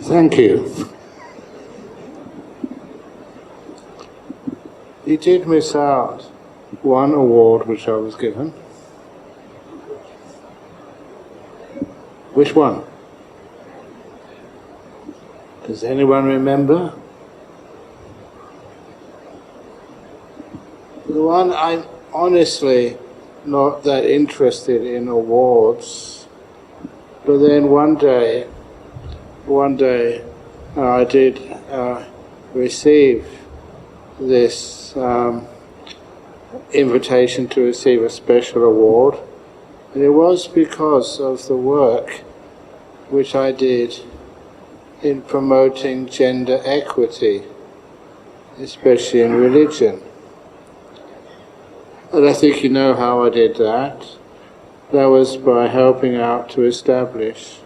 Thank you. You did miss out one award which I was given. Which one? Does anyone remember? The one I'm honestly not that interested in awards, but then one day I did receive this invitation to receive a special award, and it was because of the work which I did in promoting gender equity, especially in religion. And I think you know how I did that. That was by helping out to establish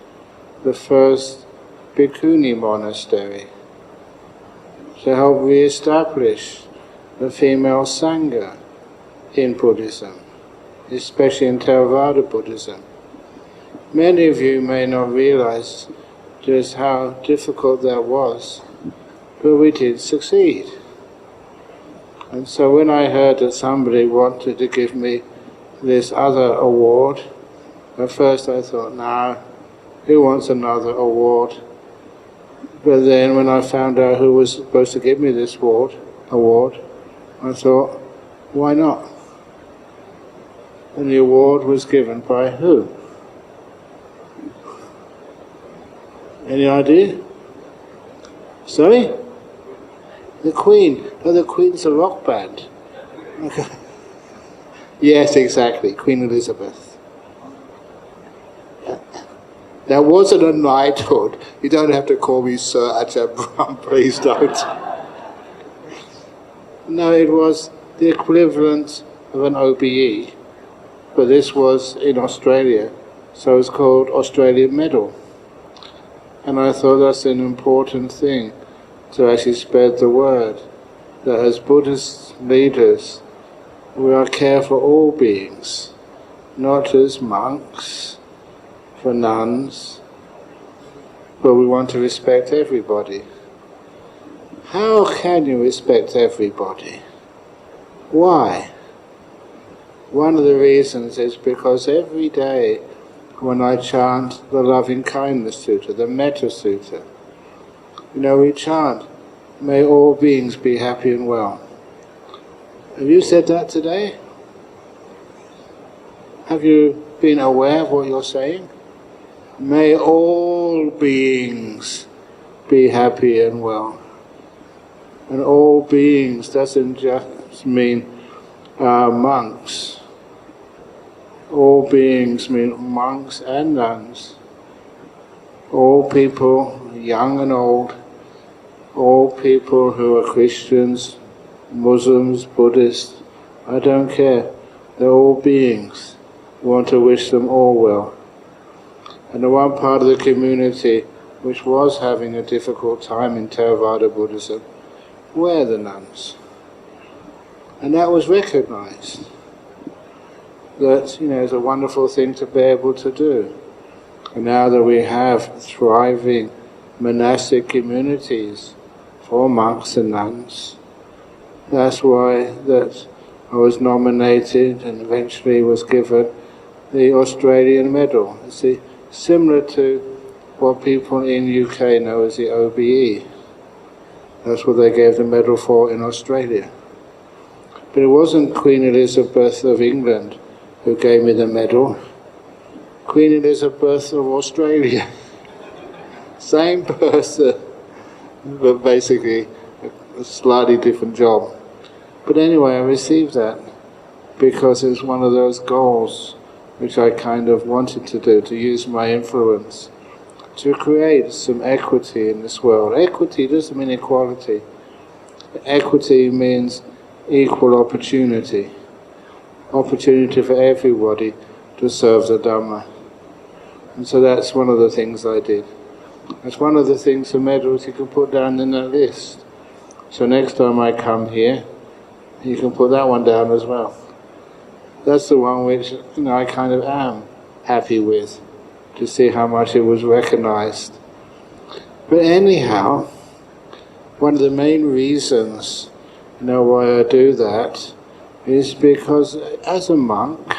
the first bhikkhuni monastery, to help re-establish the female sangha in Buddhism, especially in Theravada Buddhism. Many of you may not realize just how difficult that was, but we did succeed. And so when I heard that somebody wanted to give me this other award, at first I thought, no, who wants another award? But then when I found out who was supposed to give me this award, I thought, why not? And the award was given by who? Any idea? Sorry? The Queen. Oh, the Queen's a rock band. Okay. Yes, exactly. Queen Elizabeth. Yeah. That wasn't a knighthood. You don't have to call me Sir Ajahn Brahm, please don't. No, it was the equivalent of an OBE, but this was in Australia, so it's called Australian Medal. And I thought that's an important thing, to actually spread the word, that as Buddhist leaders, we are care for all beings, not as monks, for nuns, but we want to respect everybody. How can you respect everybody? Why? One of the reasons is because every day when I chant the Loving Kindness Sutta, the Metta Sutta, we chant, may all beings be happy and well. Have you said that today? Have you been aware of what you're saying? May all beings be happy and well. And all beings doesn't just mean monks. All beings mean monks and nuns. All people, young and old, all people who are Christians, Muslims, Buddhists, I don't care. They're all beings. We want to wish them all well. And the one part of the community which was having a difficult time in Theravada Buddhism were the nuns. And that was recognized. That, is a wonderful thing to be able to do. And now that we have thriving monastic communities for monks and nuns, that's why that I was nominated and eventually was given the Australian Medal. It's similar to what people in UK know as the OBE. That's what they gave the medal for in Australia. But it wasn't Queen Elizabeth of England who gave me the medal. Queen Elizabeth of Australia. Same person, but basically a slightly different job. But anyway, I received that because it was one of those goals which I kind of wanted to do, to use my influence to create some equity in this world. Equity doesn't mean equality. Equity means equal opportunity. Opportunity for everybody to serve the Dhamma. And so that's one of the things I did. That's one of the things, the medals you can put down in that list. So next time I come here, you can put that one down as well. That's the one which I kind of am happy with, to see how much it was recognized But anyhow, one of the main reasons, why I do that is because as a monk,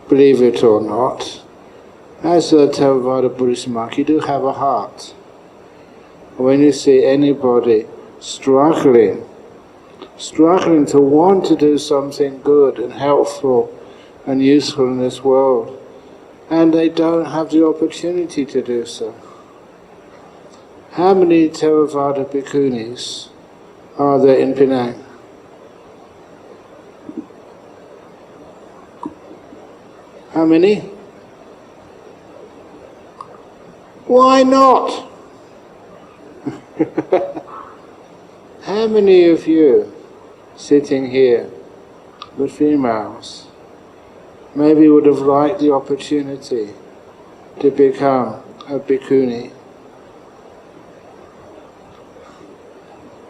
believe it or not, as a Theravada Buddhist monk, you do have a heart. When you see anybody struggling to want to do something good and helpful and useful in this world, and they don't have the opportunity to do so. How many Theravada bhikkhunis are there in Penang? How many? Why not? How many of you sitting here, the females, maybe would have liked the opportunity to become a bhikkhuni?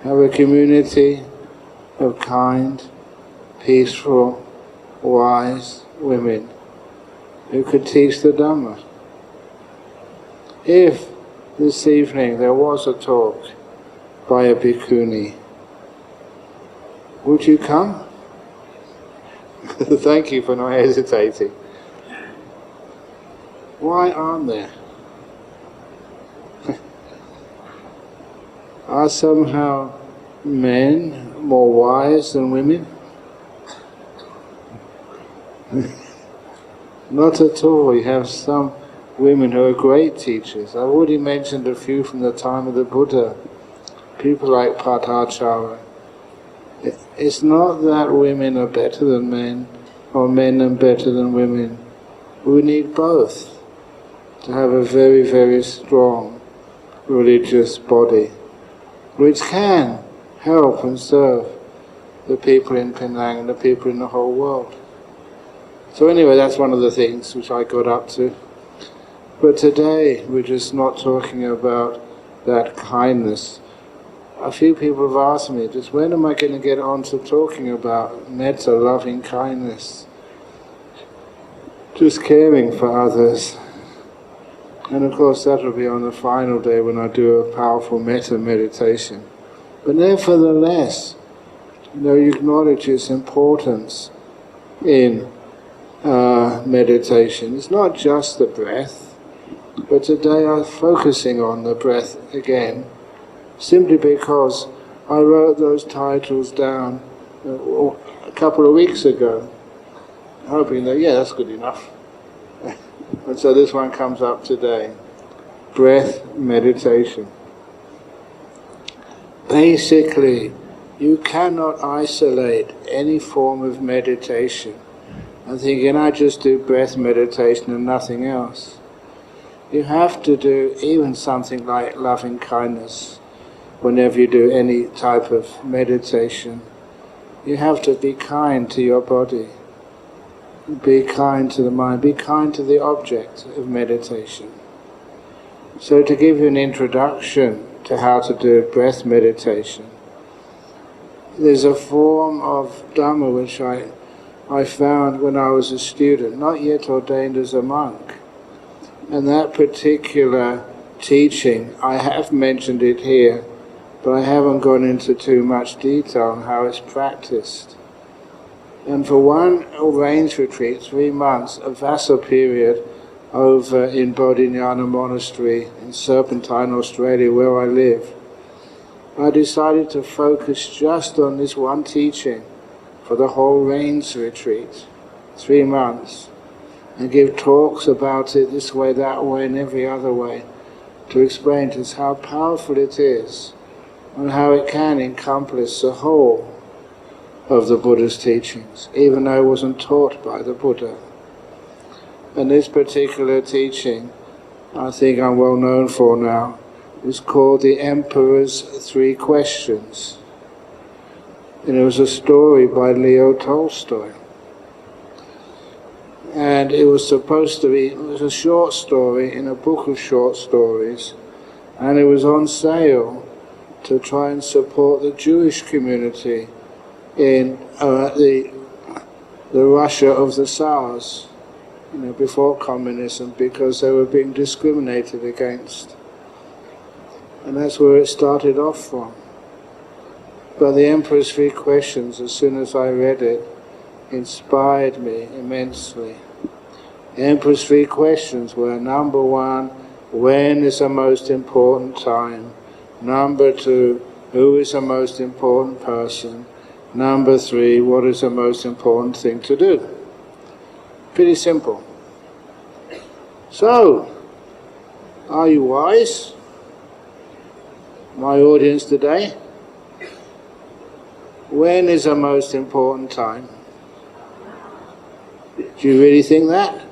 Have a community of kind, peaceful, wise women who could teach the Dhamma. If this evening there was a talk by a bhikkhuni, would you come? Thank you for not hesitating. Why aren't there? Are somehow men more wise than women? Not at all. You have some women who are great teachers. I've already mentioned a few from the time of the Buddha. People like Padhācara. It's not that women are better than men, or men are better than women. We need both to have a very, very strong religious body, which can help and serve the people in Penang and the people in the whole world. So anyway, that's one of the things which I got up to. But today, we're just not talking about that kindness. A few people have asked me, just when am I going to get on to talking about metta, loving kindness? Just caring for others. And of course that will be on the final day when I do a powerful metta meditation. But nevertheless, you acknowledge its importance in meditation. It's not just the breath, but today I'm focusing on the breath again, simply because I wrote those titles down a couple of weeks ago, hoping that, that's good enough. And so this one comes up today, breath meditation. Basically, you cannot isolate any form of meditation and thinking, I just do breath meditation and nothing else. You have to do even something like loving kindness whenever you do any type of meditation. You have to be kind to your body, be kind to the mind, be kind to the object of meditation. So to give you an introduction to how to do breath meditation, there's a form of Dhamma which I found when I was a student, not yet ordained as a monk. And that particular teaching, I have mentioned it here, but I haven't gone into too much detail on how it's practiced. And for one range retreat, 3 months, a Vassa period over in Bodhinyana Monastery in Serpentine, Australia, where I live, I decided to focus just on this one teaching for the whole range retreat, 3 months, and give talks about it this way, that way, and every other way, to explain to us how powerful it is and how it can encompass the whole of the Buddha's teachings, even though it wasn't taught by the Buddha. And this particular teaching, I think I'm well known for now, is called The Emperor's 3 Questions. And it was a story by Leo Tolstoy. And it was supposed to be, it was a short story in a book of short stories, and it was on sale to try and support the Jewish community in the Russia of the Tsars, before communism, because they were being discriminated against. And that's where it started off from. But the Emperor's Three Questions, as soon as I read it, inspired me immensely. The Emperor's Three Questions were: number one, when is the most important time? Number two, who is the most important person? Number three, what is the most important thing to do? Pretty simple. So, are you wise? My audience today? When is the most important time? Do you really think that?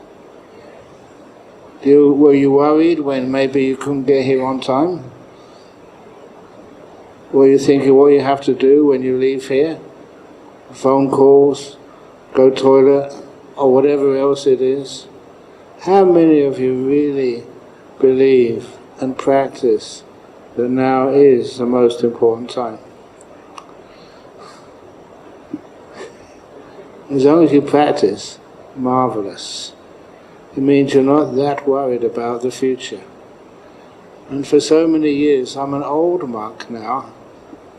Were you worried when maybe you couldn't get here on time? Were you thinking what you have to do when you leave here? Phone calls, go toilet, or whatever else it is? How many of you really believe and practice that now is the most important time? As long as you practice, marvelous. It means you're not that worried about the future. And for so many years, I'm an old monk now,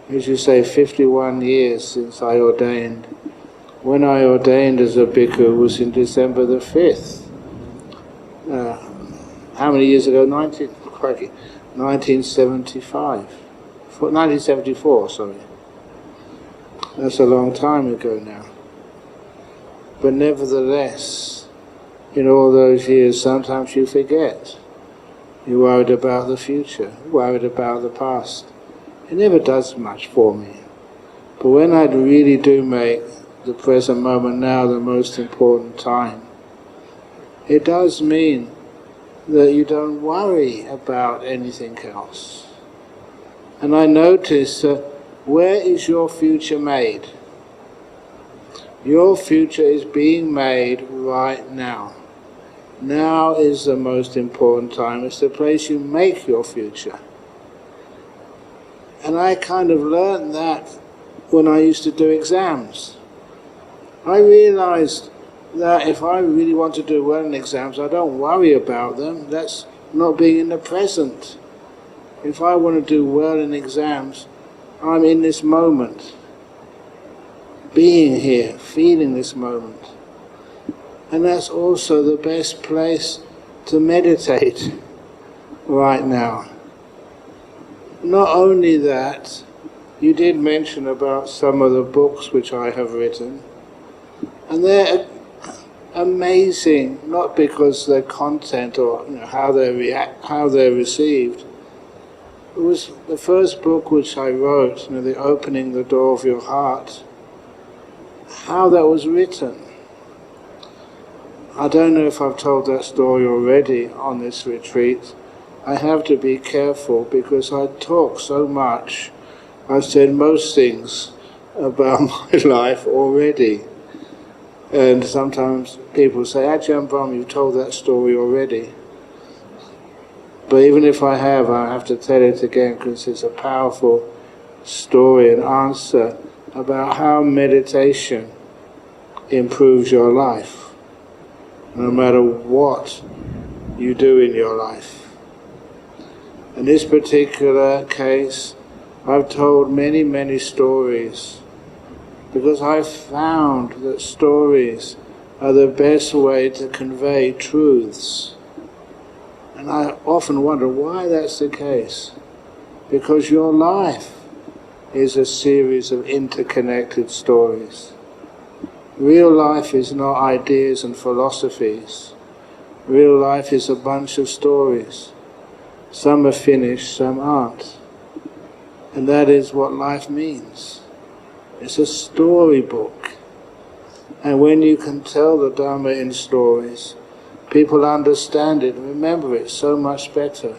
as you say, 51 years since I ordained. When I ordained as a bhikkhu was in December the 5th. How many years ago? 1975. 1974, sorry. That's a long time ago now. But nevertheless, in all those years, sometimes you forget. You're worried about the future, worried about the past. It never does much for me. But when I really do make the present moment now the most important time, it does mean that you don't worry about anything else. And I notice that where is your future made? Your future is being made right now. Now is the most important time. It's the place you make your future. And I kind of learned that when I used to do exams. I realized that if I really want to do well in exams, I don't worry about them. That's not being in the present. If I want to do well in exams, I'm in this moment. Being here, feeling this moment. And that's also the best place to meditate right now. Not only that, you did mention about some of the books which I have written, and they're amazing, not because their content or how they react, how they're received. It was the first book which I wrote, the Opening the Door of Your Heart, how that was written. I don't know if I've told that story already on this retreat. I have to be careful because I talk so much. I've said most things about my life already. And sometimes people say, Ajahn Brahm, you've told that story already. But even if I have to tell it again because it's a powerful story and answer about how meditation improves your life, no matter what you do in your life. In this particular case, I've told many, many stories because I've found that stories are the best way to convey truths. And I often wonder why that's the case. Because your life is a series of interconnected stories. Real life is not ideas and philosophies. Real life is a bunch of stories. Some are finished, some aren't. And that is what life means. It's a storybook. And when you can tell the Dharma in stories, people understand it and remember it so much better.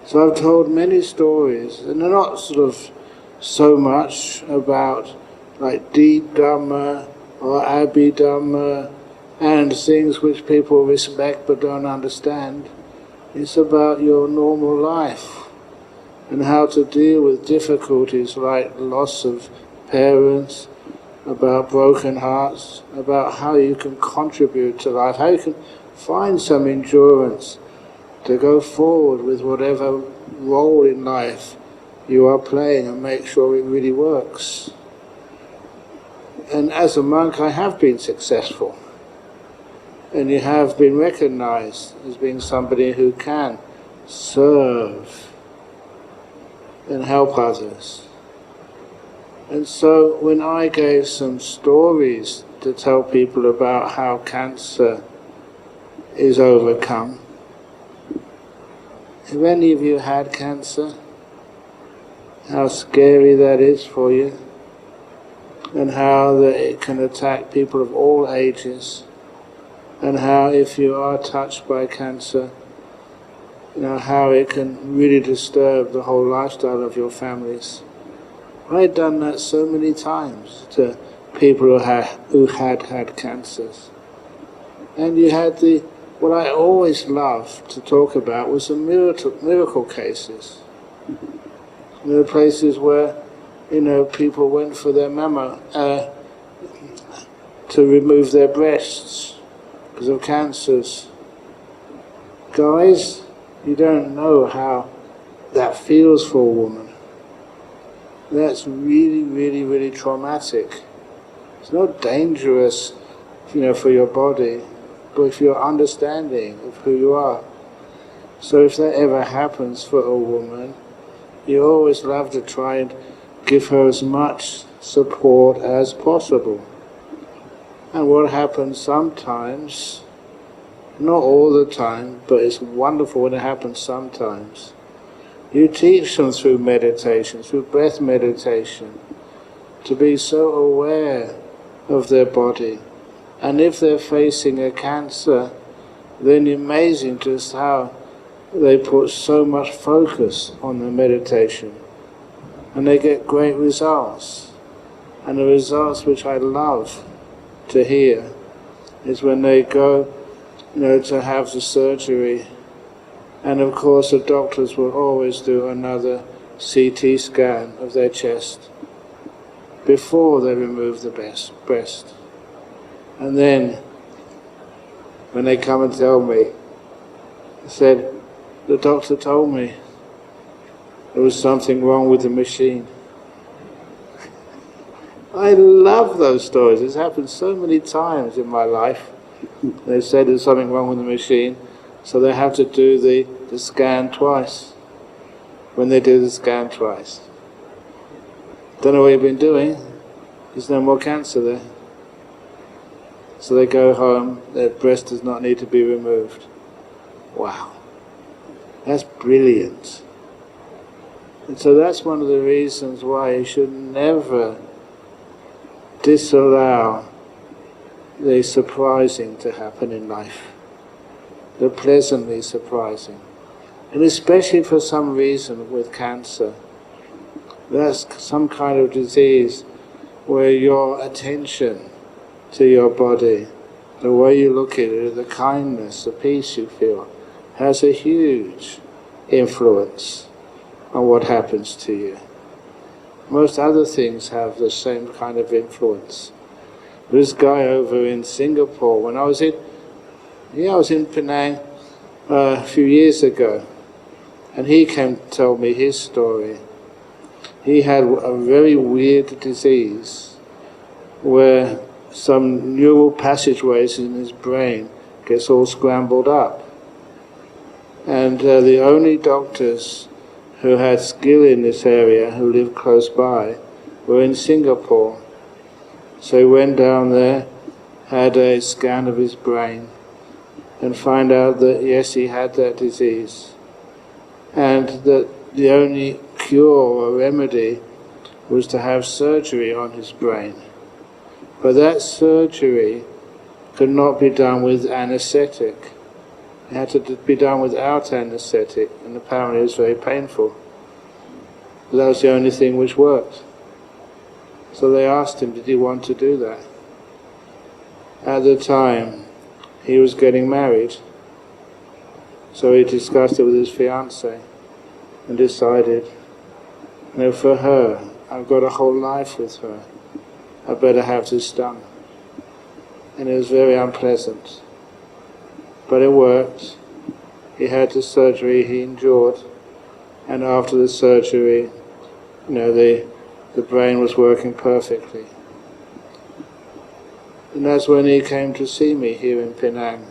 So I've told many stories, and they're not sort of so much about like deep Dhamma or Abhidhamma and things which people respect but don't understand. It's about your normal life and how to deal with difficulties like loss of parents, about broken hearts, about how you can contribute to life, how you can find some endurance to go forward with whatever role in life you are playing and make sure it really works. And as a monk, I have been successful. And you have been recognized as being somebody who can serve and help others. And so when I gave some stories to tell people about how cancer is overcome, have any of you had cancer? How scary that is for you, and how that it can attack people of all ages, and how if you are touched by cancer, how it can really disturb the whole lifestyle of your families. I've done that so many times to people who had cancers. And you had what I always loved to talk about was the miracle cases. There were places where, people went for their to remove their breasts because of cancers. Guys, you don't know how that feels for a woman. That's really, really, really traumatic. It's not dangerous, for your body, but for your understanding of who you are. So if that ever happens for a woman, you always love to try and give her as much support as possible. And what happens sometimes, not all the time, but it's wonderful when it happens sometimes, you teach them through meditation, through breath meditation, to be so aware of their body. And if they're facing a cancer, then amazing just how they put so much focus on the meditation. And they get great results. And the results which I love to hear is when they go, to have the surgery. And of course the doctors will always do another CT scan of their chest before they remove the breast. And then, when they come and tell me, they said, the doctor told me there was something wrong with the machine. I love those stories. It's happened so many times in my life. They said there's something wrong with the machine, so they have to do the scan twice. When they do the scan twice, don't know what you've been doing, there's no more cancer there. So they go home, their breast does not need to be removed. Wow, that's brilliant. And so that's one of the reasons why you should never disallow the surprising to happen in life, the pleasantly surprising. And especially for some reason with cancer, that's some kind of disease where your attention to your body, the way you look at it, the kindness, the peace you feel, has a huge influence on what happens to you. Most other things have the same kind of influence. This guy over in Singapore, when I was in Penang a few years ago, and he came to tell me his story. He had a very weird disease where some neural passageways in his brain gets all scrambled up. And the only doctors who had skill in this area, who lived close by, were in Singapore. So he went down there, had a scan of his brain, and find out that yes, he had that disease. And that the only cure or remedy was to have surgery on his brain. But that surgery could not be done with anesthetic. It had to be done without anesthetic, and apparently it was very painful. But that was the only thing which worked. So they asked him, did he want to do that? At the time, he was getting married. So he discussed it with his fiancée and decided, for her, I've got a whole life with her, I better have this done. And it was very unpleasant. But it worked, he had the surgery he endured, and after the surgery, the brain was working perfectly. And that's when he came to see me here in Penang.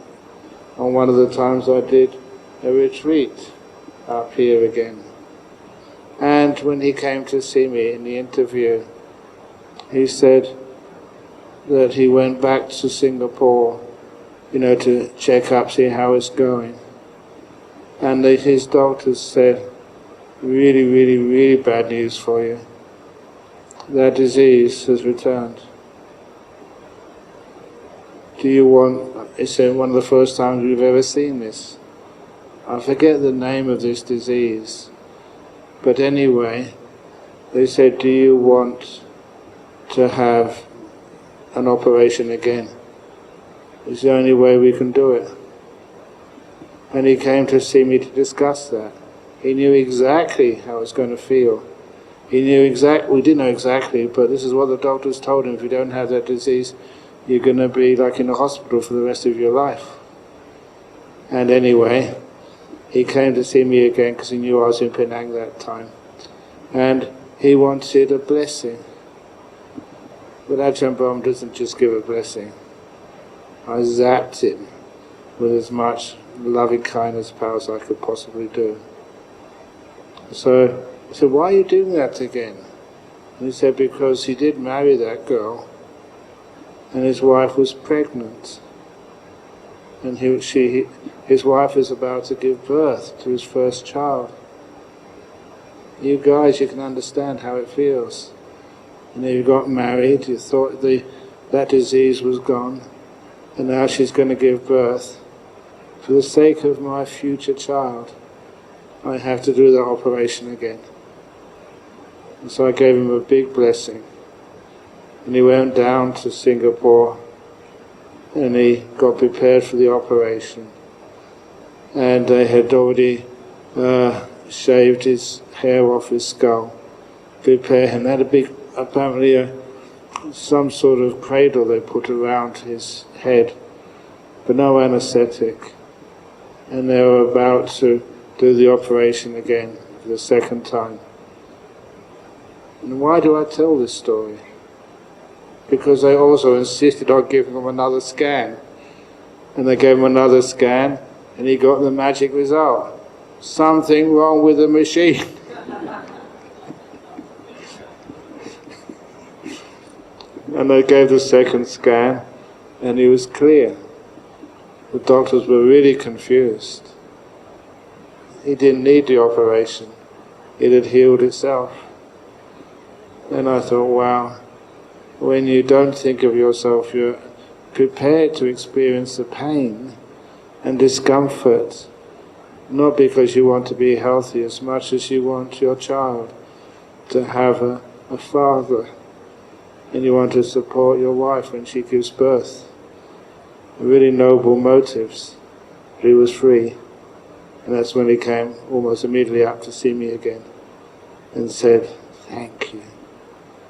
On one of the times I did a retreat up here again. And when he came to see me in the interview, he said that he went back to Singapore, to check up, see how it's going. And his doctors said, really, really, really bad news for you. That disease has returned. He said, one of the first times we've ever seen this. I forget the name of this disease. But anyway, they said, do you want to have an operation again? It's the only way we can do it. And he came to see me to discuss that. He knew exactly how it's going to feel. We didn't know exactly, but this is what the doctors told him. If you don't have that disease, you're going to be like in a hospital for the rest of your life. And anyway, he came to see me again because he knew I was in Penang that time. And he wanted a blessing. But Ajahn Brahm doesn't just give a blessing. I zapped him with as much loving kindness power as I could possibly do. So I said, why are you doing that again? And he said, because he did marry that girl, and his wife was pregnant. And his wife is about to give birth to his first child. You guys, you can understand how it feels. And then you got married, you thought that disease was gone, and now she's going to give birth. For the sake of my future child, I have to do the operation again. And so I gave him a big blessing. And he went down to Singapore, and he got prepared for the operation. And they had already shaved his hair off his skull, prepared him. They had a big, apparently some sort of cradle they put around his head, but no anesthetic. And they were about to do the operation again for the second time. And why do I tell this story? Because they also insisted on giving him another scan. And they gave him another scan, and he got the magic result. Something wrong with the machine. And they gave the second scan, and he was clear. The doctors were really confused. He didn't need the operation. It had healed itself. And I thought, wow, when you don't think of yourself, you're prepared to experience the pain and discomfort, not because you want to be healthy as much as you want your child to have a father, and you want to support your wife when she gives birth. Really noble motives. But he was free. And that's when he came almost immediately up to see me again and said, thank you.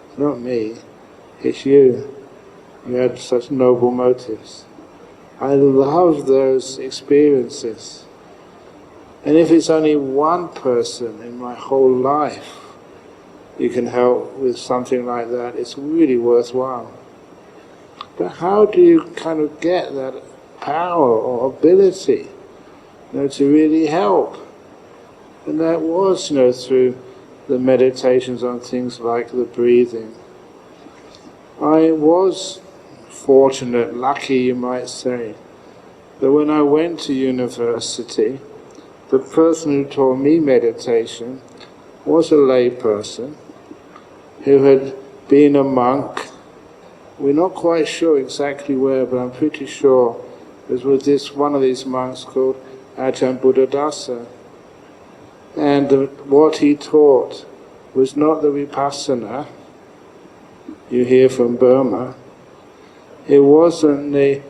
It's not me, it's you. You had such noble motives. I love those experiences. And if it's only one person in my whole life you can help with something like that, it's really worthwhile. But how do you kind of get that power or ability, to really help? And that was, through the meditations on things like the breathing. I was fortunate, lucky you might say, that when I went to university, the person who taught me meditation was a lay person who had been a monk. We're not quite sure exactly where, but I'm pretty sure it was with one of these monks called Ajahn Buddhadasa. And what he taught was not the vipassana you hear from Burma. It wasn't the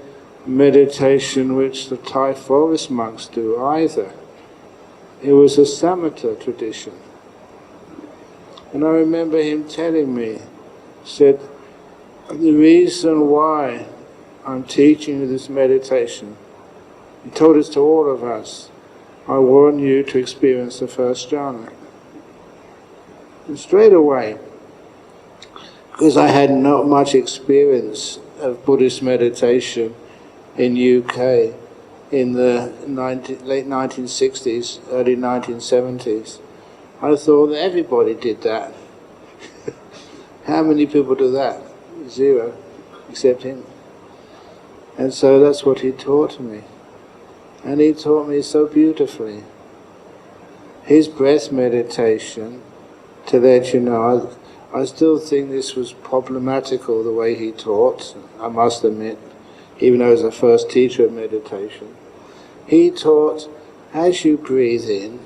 meditation which the Thai forest monks do either. It was a samatha tradition. And I remember him telling me, said, the reason why I'm teaching you this meditation, he told us to all of us, I want you to experience the first jhana. And straight away, because I had not much experience of Buddhist meditation in UK in the late 1960s, early 1970s, I thought that everybody did that. How many people do that? Zero, except him. And so that's what he taught me. And he taught me so beautifully. His breath meditation, to let you know, I still think this was problematical the way he taught, I must admit, even though he was the first teacher of meditation. He taught, as you breathe in,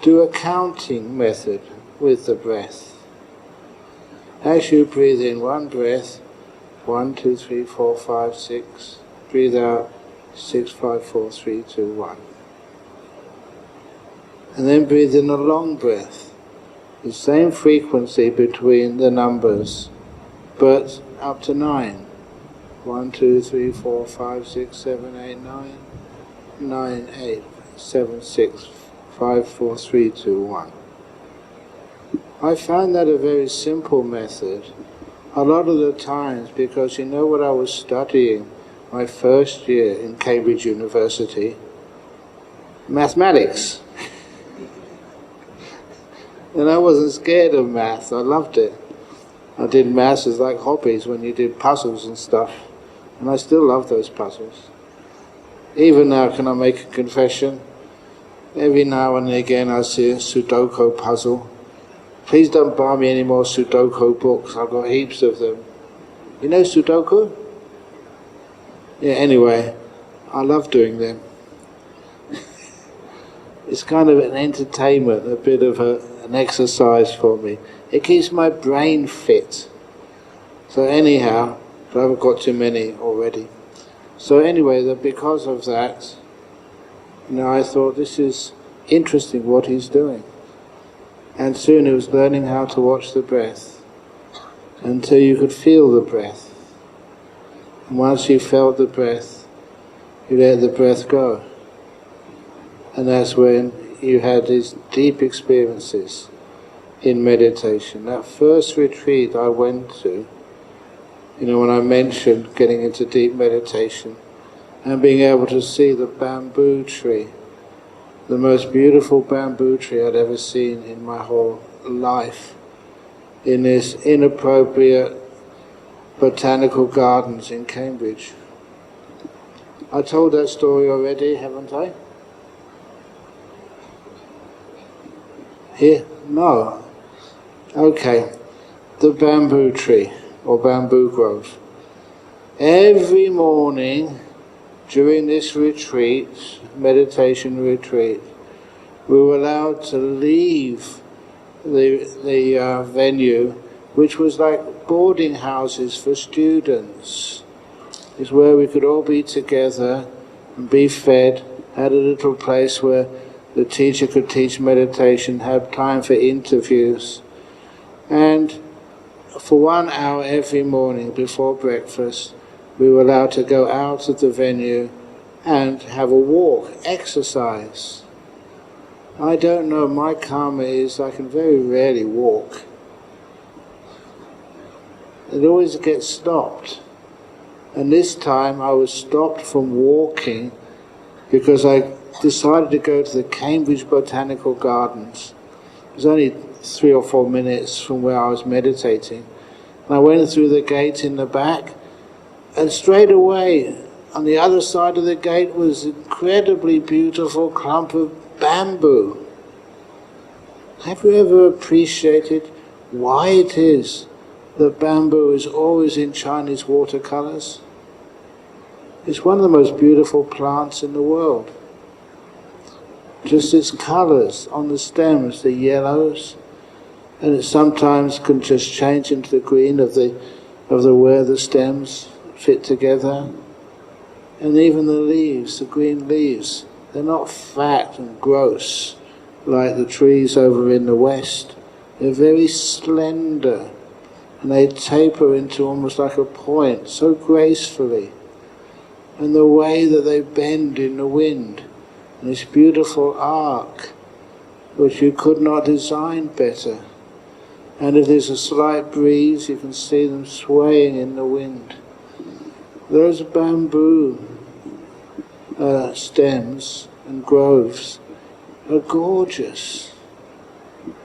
do a counting method with the breath. As you breathe in one breath, 1, 2, 3, 4, 5, 6, breathe out 6, 5, 4, 3, 2, 1. And then breathe in a long breath, the same frequency between the numbers, but up to 9. 1, 2, 3, 4, 5, 6, 7, 8, 9, 9, 8, 7, 6, 5, 4, 3, 2, 1. I found that a very simple method a lot of the times, because you know what I was studying my first year in Cambridge University? Mathematics. And I wasn't scared of maths, I loved it. I did maths as like hobbies when you did puzzles and stuff. And I still love those puzzles. Even now, can I make a confession? Every now and again I see a Sudoku puzzle. Please don't buy me any more Sudoku books, I've got heaps of them. You know Sudoku? Yeah, anyway, I love doing them. It's kind of an entertainment, a bit of an exercise for me. It keeps my brain fit. So anyhow, but I haven't got too many already. So anyway, because of that, I thought this is interesting what he's doing. And soon he was learning how to watch the breath until you could feel the breath. And once you felt the breath, you let the breath go. And that's when you had these deep experiences in meditation. That first retreat I went to, when I mentioned getting into deep meditation and being able to see the bamboo tree, the most beautiful bamboo tree I'd ever seen in my whole life, in this inappropriate botanical gardens in Cambridge. I told that story already, haven't I? Here? No. Okay. The bamboo tree, or bamboo grove. Every morning during this retreat, meditation retreat, we were allowed to leave the venue, which was like boarding houses for students. It's where we could all be together and be fed, had a little place where the teacher could teach meditation, have time for interviews. And for 1 hour every morning before breakfast, we were allowed to go out of the venue and have a walk, exercise. I don't know, my karma is I can very rarely walk. It always gets stopped. And this time I was stopped from walking because I decided to go to the Cambridge Botanical Gardens. It was only 3 or 4 minutes from where I was meditating. And I went through the gate in the back, and straight away on the other side of the gate was an incredibly beautiful clump of bamboo. Have you ever appreciated why it is that bamboo is always in Chinese watercolors? It's one of the most beautiful plants in the world. Just its colors on the stems, the yellows, and it sometimes can just change into the green of the where the stems fit together. And even the leaves, the green leaves, they're not fat and gross like the trees over in the west. They're very slender, and they taper into almost like a point, so gracefully. And the way that they bend in the wind, and this beautiful arc, which you could not design better. And if there's a slight breeze, you can see them swaying in the wind. Those bamboo stems and groves are gorgeous.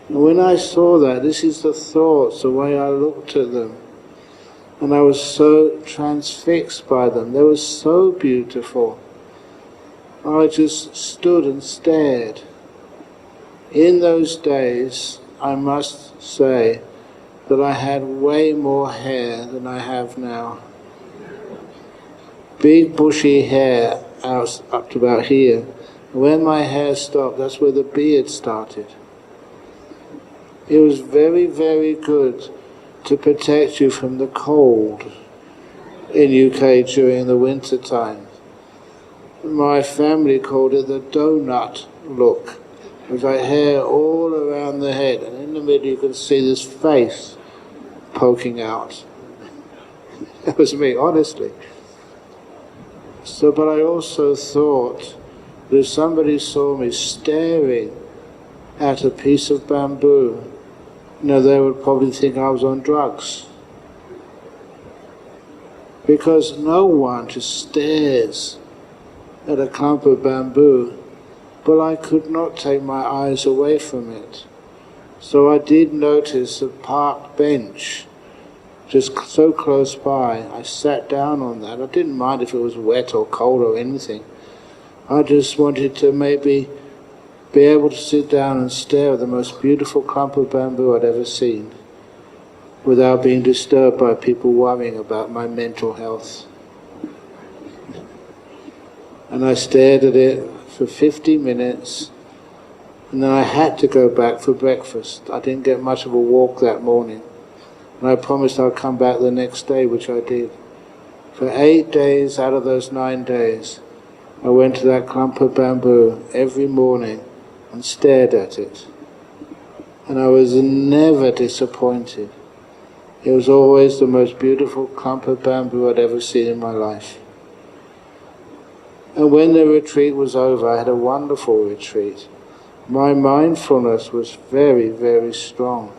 And when I saw that, this is the thoughts, the way I looked at them. And I was so transfixed by them. They were so beautiful. I just stood and stared. In those days, I must say that I had way more hair than I have now. Big bushy hair out up to about here. Where my hair stopped, that's where the beard started. It was very, very good to protect you from the cold in UK during the winter time. My family called it the donut look. It was like hair all around the head, and in the middle you could see this face poking out. That was me, honestly. So, but I also thought that if somebody saw me staring at a piece of bamboo, they would probably think I was on drugs. Because no one just stares at a clump of bamboo, but I could not take my eyes away from it. So I did notice a park bench just so close by. I sat down on that. I didn't mind if it was wet or cold or anything. I just wanted to maybe be able to sit down and stare at the most beautiful clump of bamboo I'd ever seen without being disturbed by people worrying about my mental health. And I stared at it for 50 minutes, and then I had to go back for breakfast. I didn't get much of a walk that morning, and I promised I'd come back the next day, which I did. For 8 days out of those 9 days, I went to that clump of bamboo every morning and stared at it. And I was never disappointed. It was always the most beautiful clump of bamboo I'd ever seen in my life. And when the retreat was over, I had a wonderful retreat. My mindfulness was very, very strong.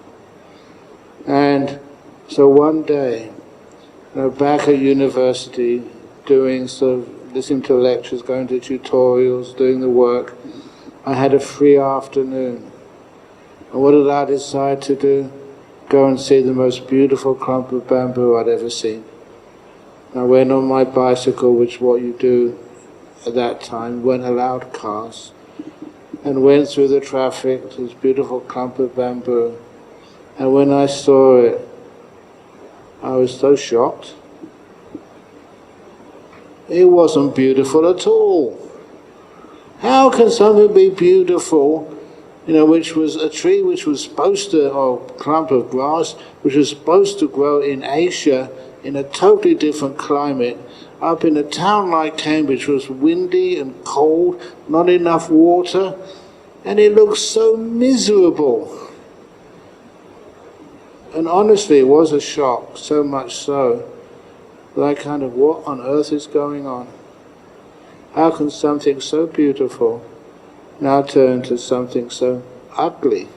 And so one day, back at university, listening to lectures, going to tutorials, doing the work, I had a free afternoon. And what did I decide to do? Go and see the most beautiful clump of bamboo I'd ever seen. I went on my bicycle, which is what you do at that time, weren't allowed cars, and went through the traffic to this beautiful clump of bamboo. And when I saw it, I was so shocked. It wasn't beautiful at all. How can something be beautiful, which was a tree which was supposed to, or clump of grass, which was supposed to grow in Asia in a totally different climate, up in a town like Cambridge, was windy and cold, not enough water, and it looked so miserable. And honestly, it was a shock, so much so that I what on earth is going on? How can something so beautiful now turn to something so ugly?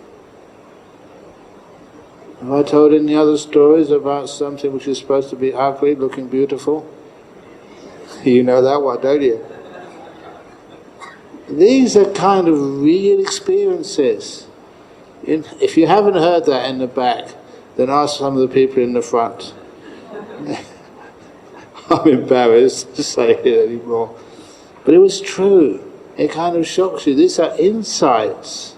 Have I told any other stories about something which is supposed to be ugly looking beautiful? You know that one, don't you? These are kind of real experiences. If you haven't heard that in the back, then ask some of the people in the front. I'm embarrassed to say it anymore. But it was true. It kind of shocks you. These are insights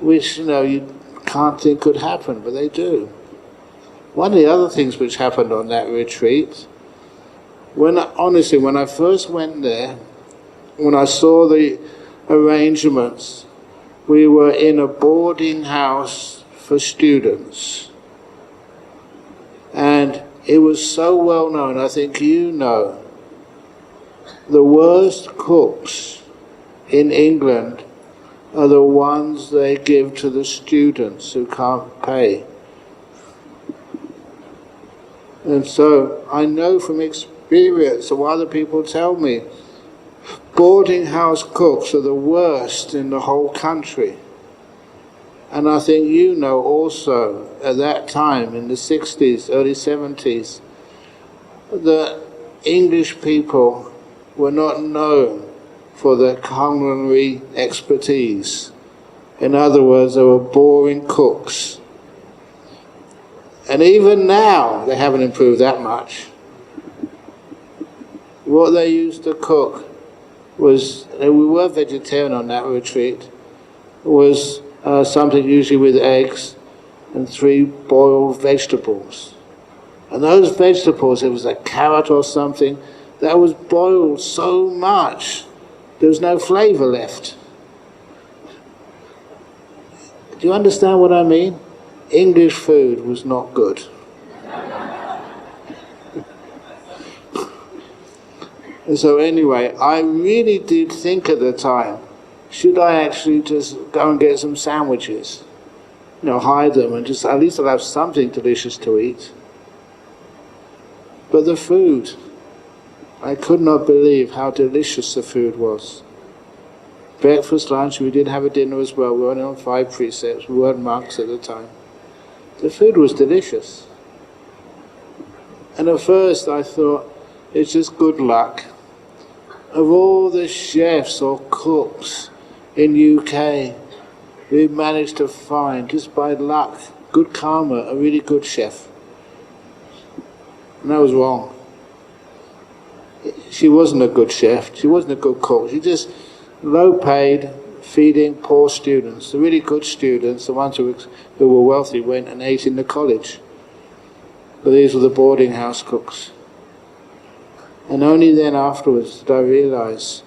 which, you can't think could happen, but they do. One of the other things which happened on that retreat, when I first went there, when I saw the arrangements, we were in a boarding house for students. And it was so well known, I think you know, the worst cooks in England are the ones they give to the students who can't pay. And so I know from experience, or other people tell me, boarding house cooks are the worst in the whole country. And I think you know also, at that time, in the 60s, early 70s, the English people were not known for their culinary expertise. In other words, they were boring cooks. And even now, they haven't improved that much. What they used to cook was, and we were vegetarian on that retreat, was something usually with eggs and 3 boiled vegetables. And those vegetables, it was a carrot or something, that was boiled so much, there was no flavour left. Do you understand what I mean? English food was not good. And so anyway, I really did think at the time, should I actually just go and get some sandwiches? Hide them and just, at least I'll have something delicious to eat. But the food, I could not believe how delicious the food was. Breakfast, lunch, we did have a dinner as well. We were only on 5 precepts. We weren't monks at the time. The food was delicious. And at first I thought, it's just good luck. Of all the chefs or cooks in UK, we managed to find, just by luck, good karma, a really good chef. And that was wrong. She wasn't a good chef. She wasn't a good cook. She just low paid, feeding poor students. The really good students, the ones who were wealthy, went and ate in the college. But these were the boarding house cooks. And only then afterwards did I realize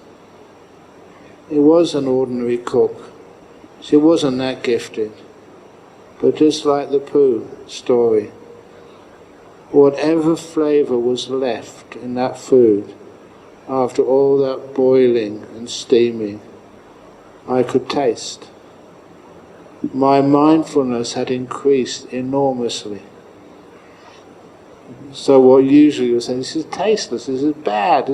it was an ordinary cook. She wasn't that gifted. But just like the poo story, whatever flavor was left in that food, after all that boiling and steaming, I could taste. My mindfulness had increased enormously. So what usually you say, this is tasteless, this is bad,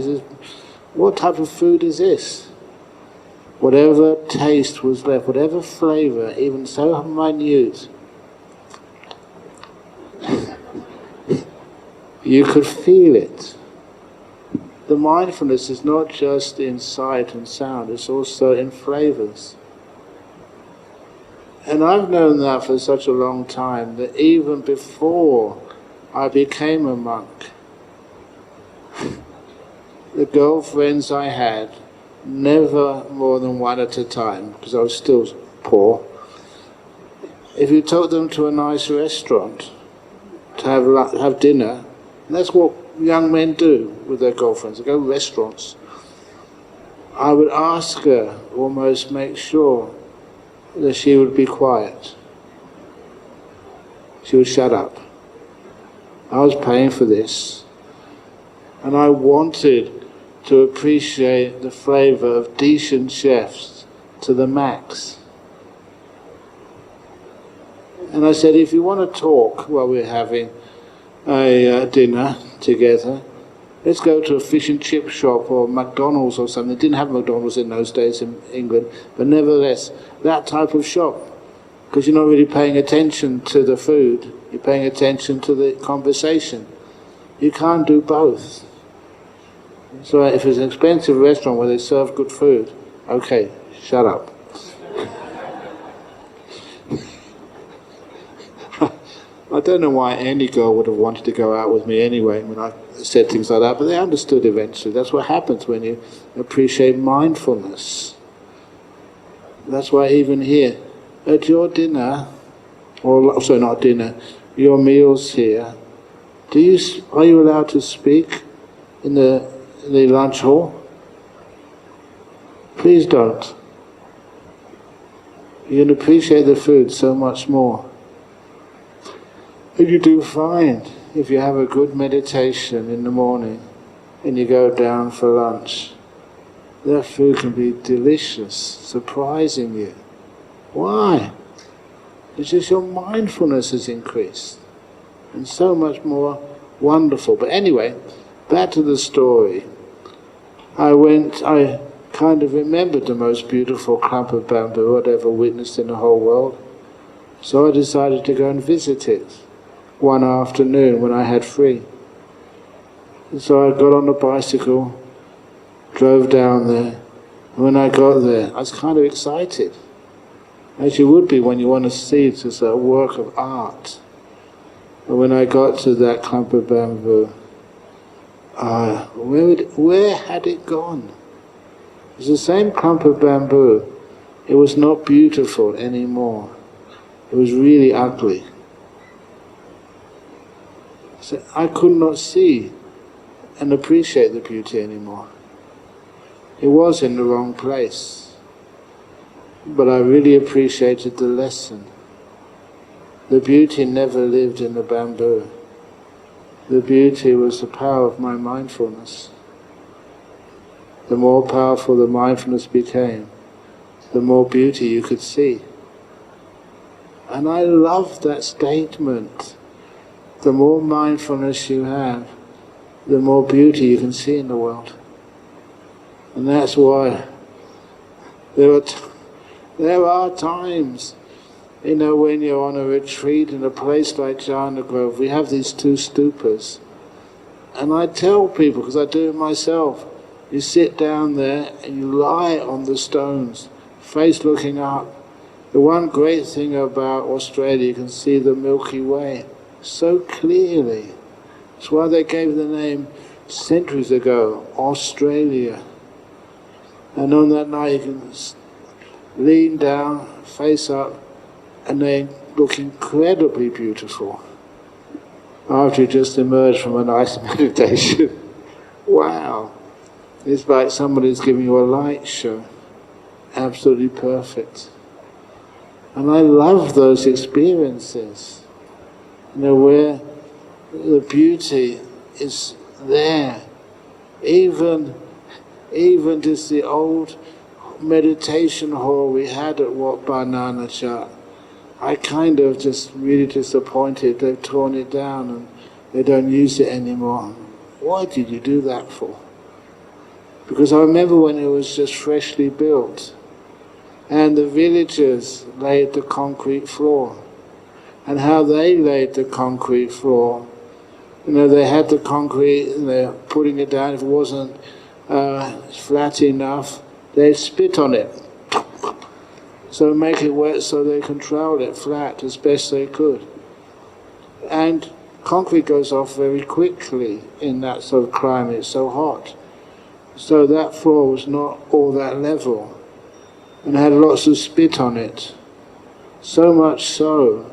what type of food is this? Whatever taste was left, whatever flavor, even so minute, you could feel it. The mindfulness is not just in sight and sound, it's also in flavors. And I've known that for such a long time, that even before I became a monk, the girlfriends I had, never more than one at a time, because I was still poor, if you took them to a nice restaurant to have dinner, and that's what young men do with their girlfriends, they go to restaurants, I would ask her, almost make sure, that she would be quiet. She would shut up. I was paying for this, and I wanted to appreciate the flavour of decent chefs to the max. And I said, if you want to talk while we're having a dinner together, let's go to a fish and chip shop or McDonald's or something. They didn't have McDonald's in those days in England, but nevertheless, that type of shop, because you're not really paying attention to the food, you're paying attention to the conversation. You can't do both. So if it's an expensive restaurant where they serve good food, okay, shut up. I don't know why any girl would have wanted to go out with me anyway when I said things like that, but they understood eventually. That's what happens when you appreciate mindfulness. That's why even here, at your dinner, or sorry, not dinner, your meals here, are you allowed to speak in the lunch hall? Please don't. You'll appreciate the food so much more. And you do find, if you have a good meditation in the morning and you go down for lunch, that food can be delicious, surprising you. Why? It's just your mindfulness has increased and so much more wonderful. But anyway, back to the story. I kind of remembered the most beautiful clump of bamboo I'd ever witnessed in the whole world. So I decided to go and visit it one afternoon when I had free. And so I got on a bicycle, drove down there, and when I got there I was kind of excited, as you would be when you want to see it as a work of art. And when I got to that clump of bamboo, where had it gone? It was the same clump of bamboo. It was not beautiful anymore. It was really ugly. So I could not see and appreciate the beauty anymore. It was in the wrong place. But I really appreciated the lesson. The beauty never lived in the bamboo. The beauty was the power of my mindfulness. The more powerful the mindfulness became, the more beauty you could see. And I love that statement. The more mindfulness you have, the more beauty you can see in the world. And that's why there are times, when you're on a retreat in a place like Jhana Grove, we have these two stupas. And I tell people, because I do it myself, you sit down there and you lie on the stones, face looking up. The one great thing about Australia, you can see the Milky Way so clearly. That's why they gave the name centuries ago, Australia. And on that night you can lean down, face up, and they look incredibly beautiful after you just emerged from a nice meditation. Wow! It's like somebody's giving you a light show. Absolutely perfect. And I love those experiences, where the beauty is there. Even just the old meditation hall we had at Wat Banana, I kind of just really disappointed. They've torn it down and they don't use it anymore. Why did you do that for? Because I remember when it was just freshly built and the villagers laid the concrete floor, and how they laid the concrete floor. They had the concrete and they're putting it down. If it wasn't flat enough, they'd spit on it. So make it wet so they control it flat as best they could. And concrete goes off very quickly in that sort of climate, it's so hot. So that floor was not all that level and had lots of spit on it. So much so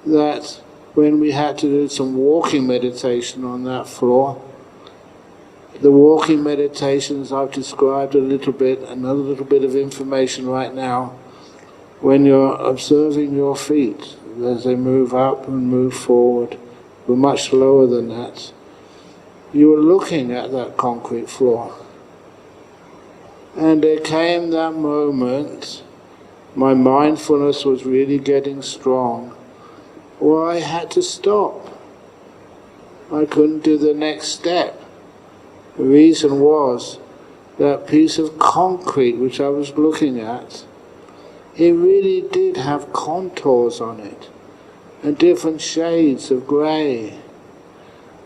that when we had to do some walking meditation on that floor, the walking meditations I've described another little bit of information right now. When you're observing your feet as they move up and move forward, we're much lower than that, you were looking at that concrete floor. And there came that moment, my mindfulness was really getting strong, where I had to stop. I couldn't do the next step. The reason was that piece of concrete which I was looking at, it really did have contours on it and different shades of grey.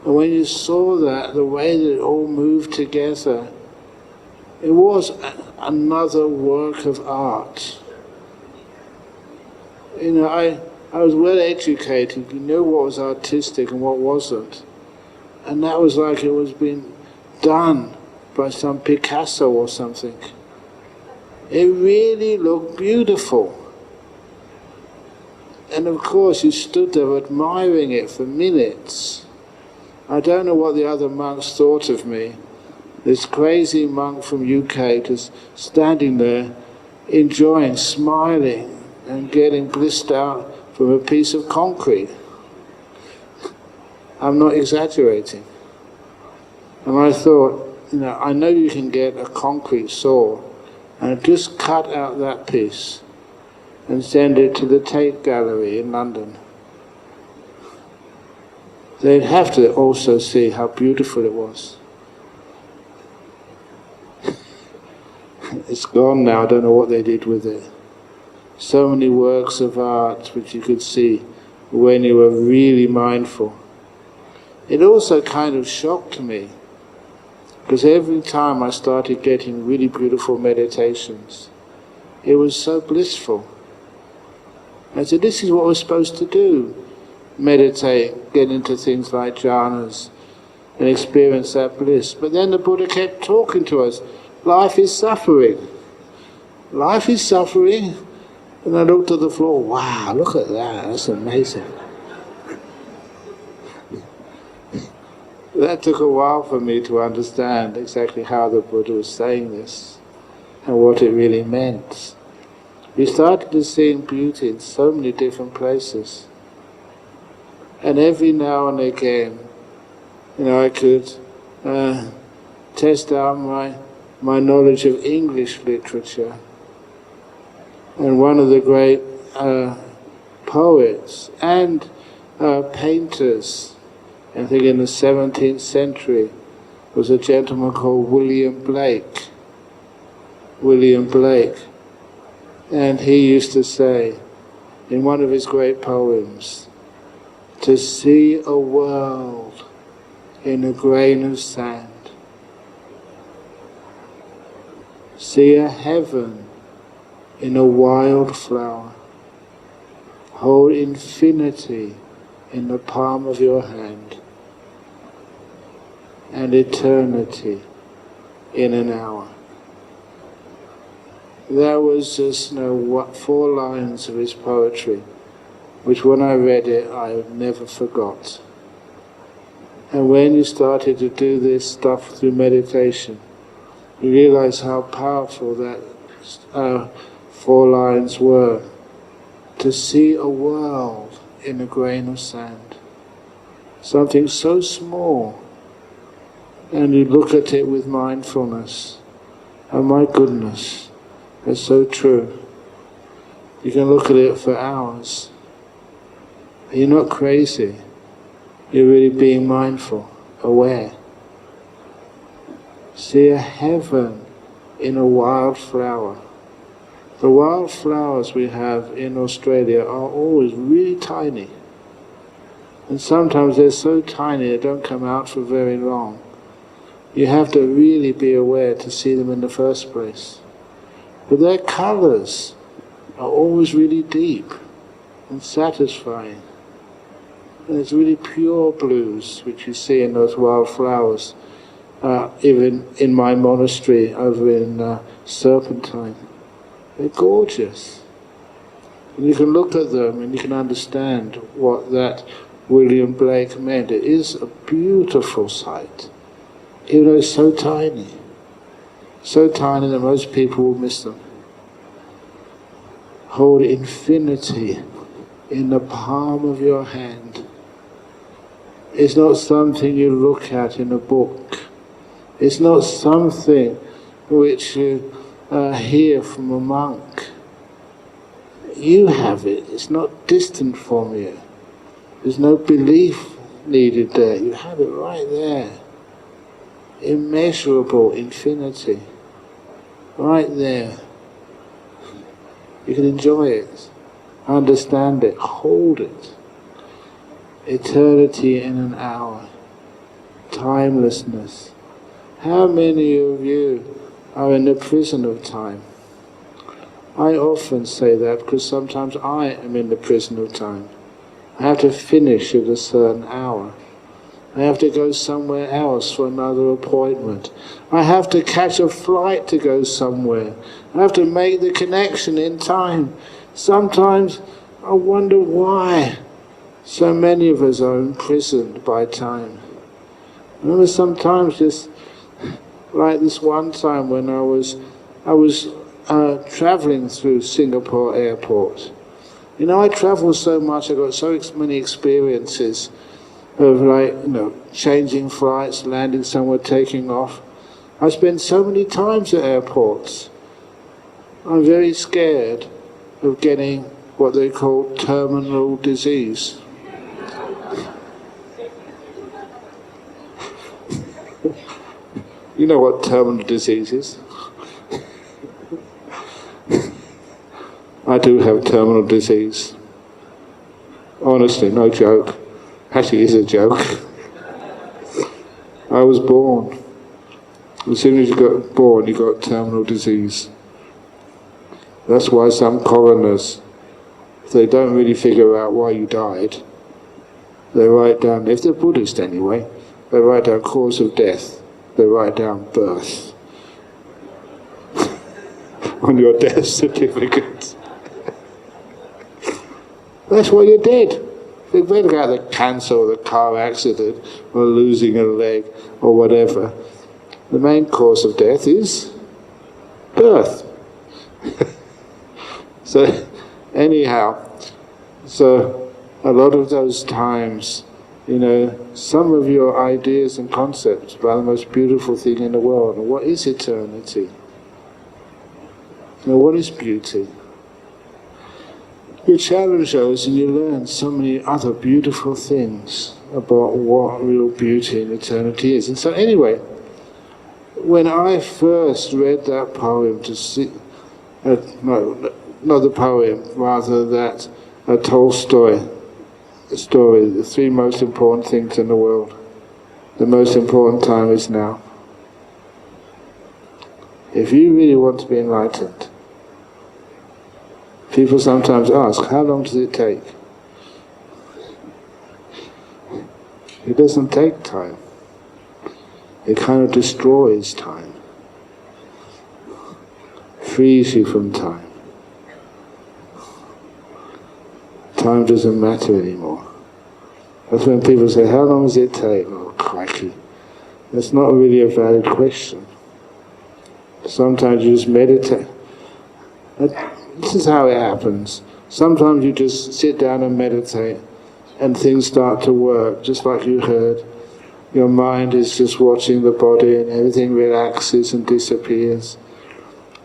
And when you saw that, the way that it all moved together, it was another work of art. I was well educated, you knew what was artistic and what wasn't. And that was like it was being done by some Picasso or something. It really looked beautiful. And of course you stood there admiring it for minutes. I don't know what the other monks thought of me. This crazy monk from UK just standing there, enjoying, smiling, and getting blissed out from a piece of concrete. I'm not exaggerating. And I thought, I know you can get a concrete saw and just cut out that piece and send it to the Tate Gallery in London. They'd have to also see how beautiful it was. It's gone now, I don't know what they did with it. So many works of art which you could see when you were really mindful. It also kind of shocked me, because every time I started getting really beautiful meditations, it was so blissful. I said, this is what we're supposed to do. Meditate, get into things like jhanas, and experience that bliss. But then the Buddha kept talking to us, life is suffering. Life is suffering. And I looked at the floor, wow, look at that, that's amazing. That took a while for me to understand exactly how the Buddha was saying this and what it really meant. We started to see beauty in so many different places. And every now and again, I could test out my knowledge of English literature. And one of the great poets and painters, I think in the 17th century, was a gentleman called William Blake. And he used to say, in one of his great poems, to see a world in a grain of sand, see a heaven in a wild flower, hold infinity in the palm of your hand, and eternity in an hour. That was just 4 lines of his poetry, which when I read it, I never forgot. And when you started to do this stuff through meditation, you realize how powerful that 4 lines were. To see a world in a grain of sand, something so small, and you look at it with mindfulness. Oh my goodness, that's so true. You can look at it for hours. You're not crazy. You're really being mindful, aware. See a heaven in a wild flower. The wild flowers we have in Australia are always really tiny. And sometimes they're so tiny they don't come out for very long. You have to really be aware to see them in the first place. But their colours are always really deep and satisfying. And it's really pure blues which you see in those wild flowers, even in my monastery over in Serpentine. They're gorgeous. And you can look at them and you can understand what that William Blake meant. It is a beautiful sight, even though it's so tiny. So tiny that most people will miss them. Hold infinity in the palm of your hand. It's not something you look at in a book. It's not something which you hear from a monk. You have it. It's not distant from you. There's no belief needed there. You have it right there. Immeasurable infinity. Right there. You can enjoy it, understand it, hold it. Eternity in an hour. Timelessness. How many of you are in the prison of time? I often say that because sometimes I am in the prison of time. I have to finish at a certain hour. I have to go somewhere else for another appointment. I have to catch a flight to go somewhere. I have to make the connection in time. Sometimes I wonder why so many of us are imprisoned by time. I remember sometimes just like this one time when I was travelling through Singapore airport. I travel so much, I got so many experiences of changing flights, landing somewhere, taking off. I spend so many times at airports. I'm very scared of getting what they call terminal disease. You know what terminal disease is? I do have terminal disease. Honestly, no joke. Actually, it's a joke. I was born. As soon as you got born, you got terminal disease. That's why some coroners, if they don't really figure out why you died, they write down, if they're Buddhist anyway, they write down cause of death. They write down birth on your death certificate. That's why you're dead. They read about the cancer or the car accident or losing a leg or whatever. The main cause of death is birth. So, anyhow, so a lot of those times, some of your ideas and concepts about the most beautiful thing in the world, and what is eternity? What is beauty? You challenge those and you learn so many other beautiful things about what real beauty and eternity is. And so anyway, when I first read that poem to see, not the poem, rather that Tolstoy story, the three most important things in the world, the most important time is now. If you really want to be enlightened, people sometimes ask, how long does it take? It doesn't take time. It kind of destroys time. Frees you from time. Time doesn't matter anymore. That's when people say, how long does it take? Oh, crikey. That's not really a valid question. Sometimes you just meditate. This is how it happens. Sometimes you just sit down and meditate and things start to work, just like you heard. Your mind is just watching the body and everything relaxes and disappears.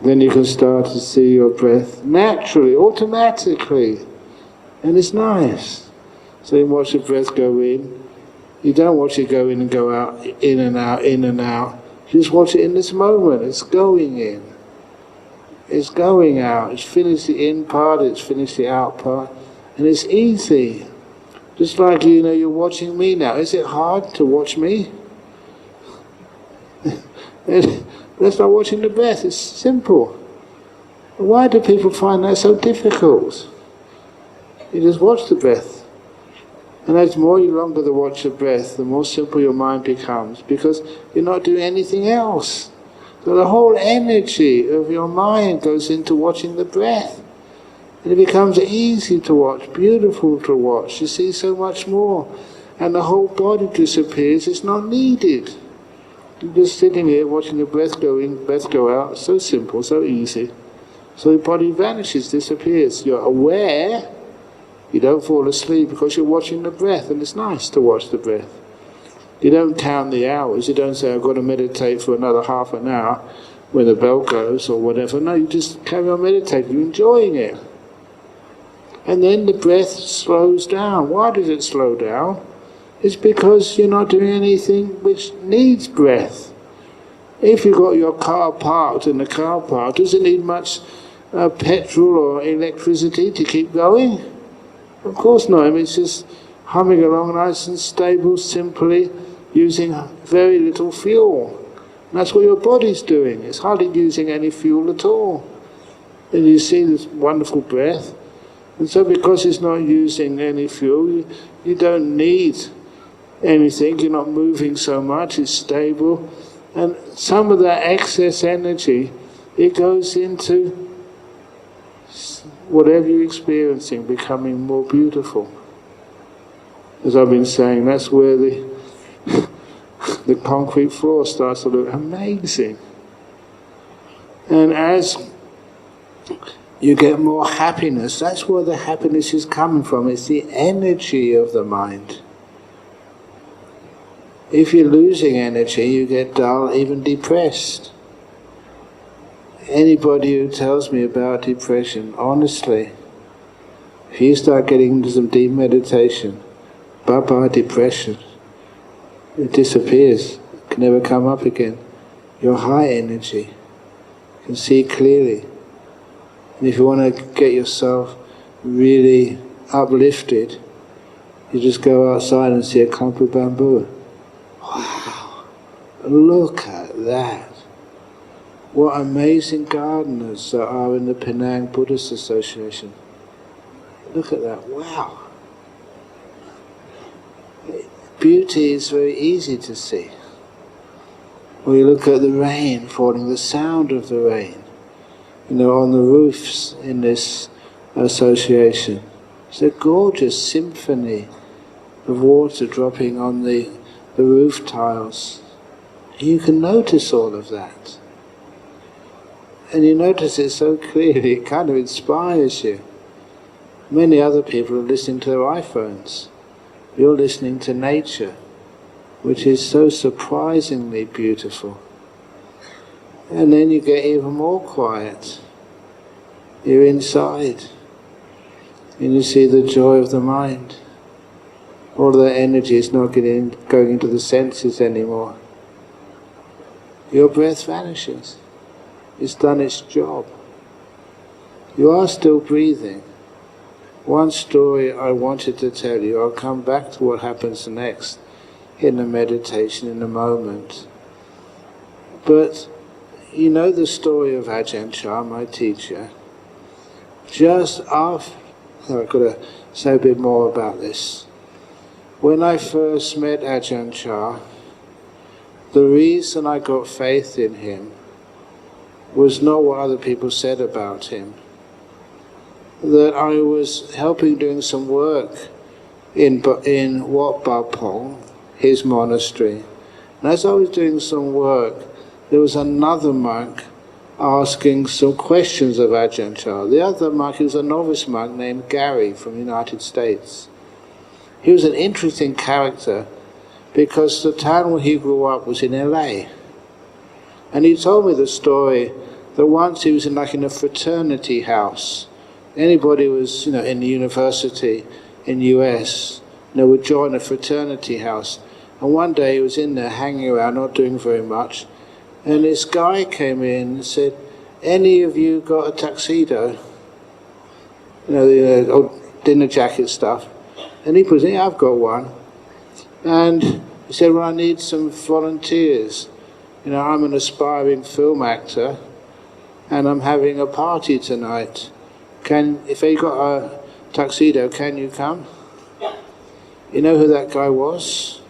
Then you can start to see your breath naturally, automatically. And it's nice. So you watch the breath go in. You don't watch it go in and go out, in and out, in and out. You just watch it in this moment. It's going in. It's going out. It's finished the in part, it's finished the out part. And it's easy. Just like, you're watching me now. Is it hard to watch me? That's like watching the breath. It's simple. Why do people find that so difficult? You just watch the breath. And as more you longer to watch the breath, the more simple your mind becomes, because you're not doing anything else. So the whole energy of your mind goes into watching the breath. And it becomes easy to watch, beautiful to watch. You see so much more. And the whole body disappears, it's not needed. You're just sitting here watching the breath go in, breath go out. So simple, so easy. So the body vanishes, disappears. You're aware. You don't fall asleep because you're watching the breath, and it's nice to watch the breath. You don't count the hours, you don't say, I've got to meditate for another half an hour when the bell goes or whatever. No, you just carry on meditating, you're enjoying it. And then the breath slows down. Why does it slow down? It's because you're not doing anything which needs breath. If you've got your car parked in the car park, does it need much petrol or electricity to keep going? Of course not. It's just humming along nice and stable, simply using very little fuel. And that's what your body's doing. It's hardly using any fuel at all. And you see this wonderful breath. And so because it's not using any fuel, you don't need anything. You're not moving so much. It's stable. And some of that excess energy, it goes into whatever you're experiencing, becoming more beautiful. As I've been saying, that's where the concrete floor starts to look amazing. And as you get more happiness, that's where the happiness is coming from. It's the energy of the mind. If you're losing energy, you get dull, even depressed. Anybody who tells me about depression, honestly, if you start getting into some deep meditation, bye-bye depression. It disappears. It can never come up again. You're high energy. You can see clearly. And if you want to get yourself really uplifted, you just go outside and see a clump of bamboo. Wow! Look at that! What amazing gardeners there are in the Penang Buddhist Association. Look at that, wow! Beauty is very easy to see. Or you look at the rain falling, the sound of the rain, on the roofs in this association. It's a gorgeous symphony of water dropping on the roof tiles. You can notice all of that. And you notice it so clearly, it kind of inspires you. Many other people are listening to their iPhones. You're listening to nature, which is so surprisingly beautiful. And then you get even more quiet. You're inside, and you see the joy of the mind. All that energy is not going into the senses anymore. Your breath vanishes. It's done its job. You are still breathing. One story I wanted to tell you, I'll come back to what happens next in the meditation in a moment. But you know the story of Ajahn, my teacher. Just after, I've got to say a bit more about this. When I first met Ajahn, the reason I got faith in him was not what other people said about him. That I was doing some work in Wat Pong, his monastery. And as I was doing some work, there was another monk asking some questions of Ajahn. The other monk, he was a novice monk named Gary from the United States. He was an interesting character because the town where he grew up was in LA. And he told me the story that once he was in a fraternity house. Anybody who was in the university in the US would join a fraternity house. And one day he was in there hanging around, not doing very much. And this guy came in and said, "Any of you got a tuxedo?" The old dinner jacket stuff. And he put, "Yeah, I've got one." And he said, "Well, I need some volunteers. I'm an aspiring film actor, and I'm having a party tonight. If you got a tuxedo, can you come?" You know who that guy was?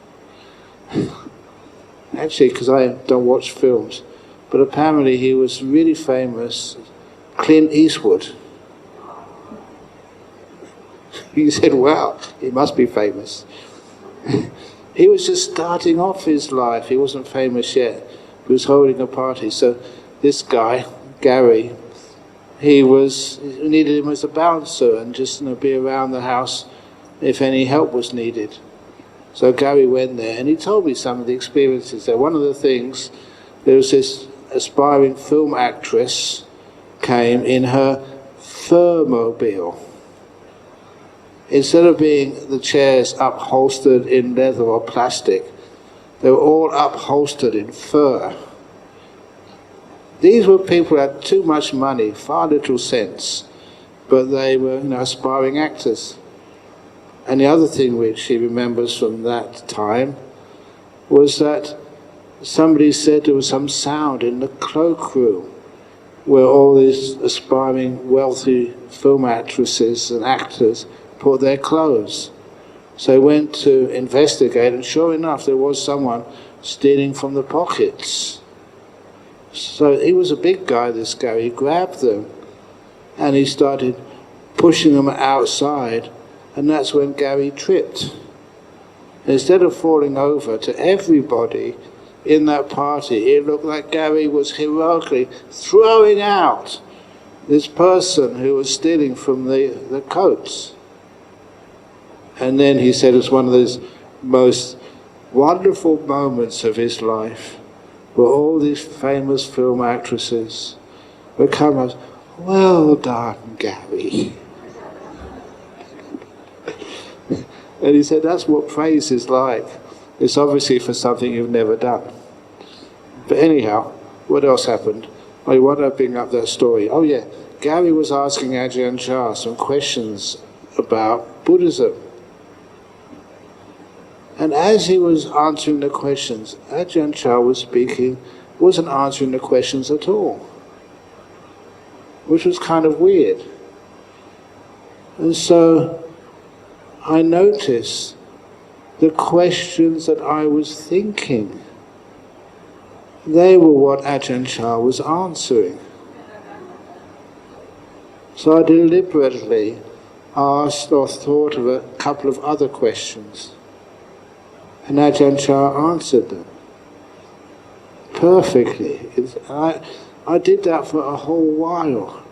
Actually, because I don't watch films, but apparently he was really famous, Clint Eastwood. He said, "Wow, he must be famous." He was just starting off his life. He wasn't famous yet. He was holding a party. So this guy, Gary, he needed him as a bouncer and just be around the house if any help was needed. So Gary went there and he told me some of the experiences there. One of the things, there was this aspiring film actress came in her furmobile. Instead of being the chairs upholstered in leather or plastic, they were all upholstered in fur. These were people who had too much money, far little sense, but they were aspiring actors. And the other thing which she remembers from that time was that somebody said there was some sound in the cloakroom where all these aspiring wealthy film actresses and actors put their clothes. So they went to investigate, and sure enough there was someone stealing from the pockets. So he was a big guy, this guy. He grabbed them and he started pushing them outside, and that's when Gary tripped. And instead of falling over to everybody in that party, it looked like Gary was heroically throwing out this person who was stealing from the coats. And then he said it was one of those most wonderful moments of his life, where all these famous film actresses would come as, "Well done, Gary." And he said that's what praise is like. It's obviously for something you've never done. But anyhow, what else happened? Why did I bring up that story? Oh yeah, Gary was asking Ajahn Chah some questions about Buddhism. And as he was answering the questions, Ajahn Chah wasn't answering the questions at all, which was kind of weird. And so I noticed the questions that I was thinking, they were what Ajahn Chah was answering. So I deliberately asked or thought of a couple of other questions, and Ajahn Chah answered them perfectly. I did that for a whole while.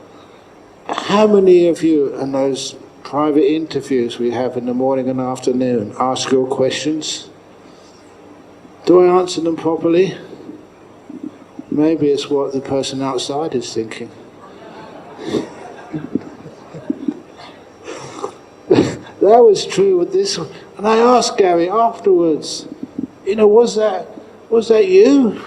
How many of you in those private interviews we have in the morning and afternoon ask your questions? Do I answer them properly? Maybe it's what the person outside is thinking. That was true with this one. And I asked Gary afterwards, was that you?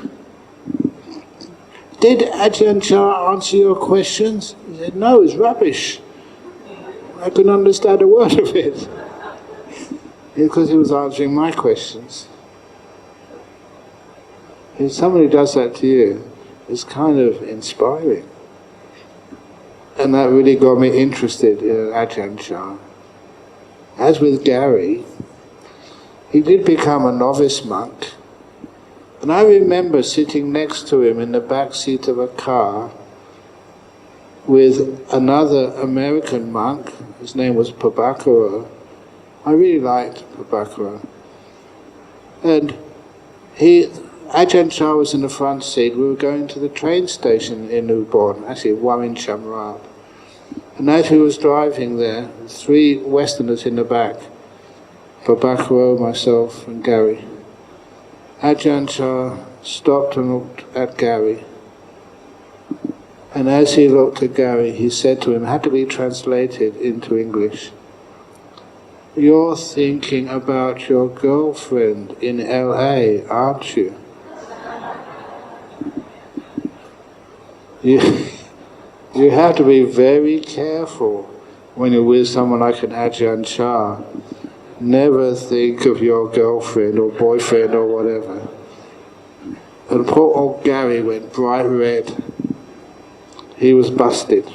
Did Ajahn Chah answer your questions? He said, no, it's rubbish. I couldn't understand a word of it. Because he was answering my questions. If somebody does that to you, it's kind of inspiring. And that really got me interested in Ajahn Chah. As with Gary, he did become a novice monk. And I remember sitting next to him in the back seat of a car with another American monk. His name was Prabhakara. I really liked Prabhakara. And Ajahn Chah was in the front seat. We were going to the train station in Ubon, actually Warin Chamrab. And as he was driving there, 3 Westerners in the back, Prabhakara, myself and Gary. Ajahn Chah stopped and looked at Gary. And as he looked at Gary, he said to him, had to be translated into English, "You're thinking about your girlfriend in LA, aren't you?" You have to be very careful when you're with someone like an Ajahn Chah. Never think of your girlfriend or boyfriend or whatever. And poor old Gary went bright red. He was busted.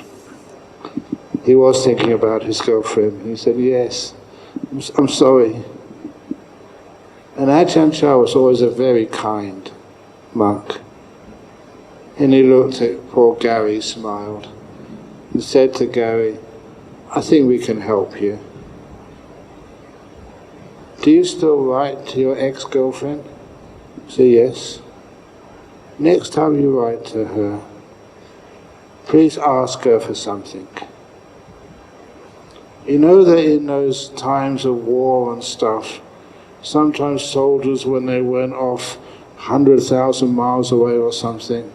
He was thinking about his girlfriend. He said, yes, I'm sorry. And Ajahn Chah was always a very kind monk. And he looked at poor Gary, smiled, and said to Gary, I think we can help you. Do you still write to your ex-girlfriend? Say yes. Next time you write to her, please ask her for something. You know that in those times of war and stuff, sometimes soldiers, when they went off 100,000 miles away or something,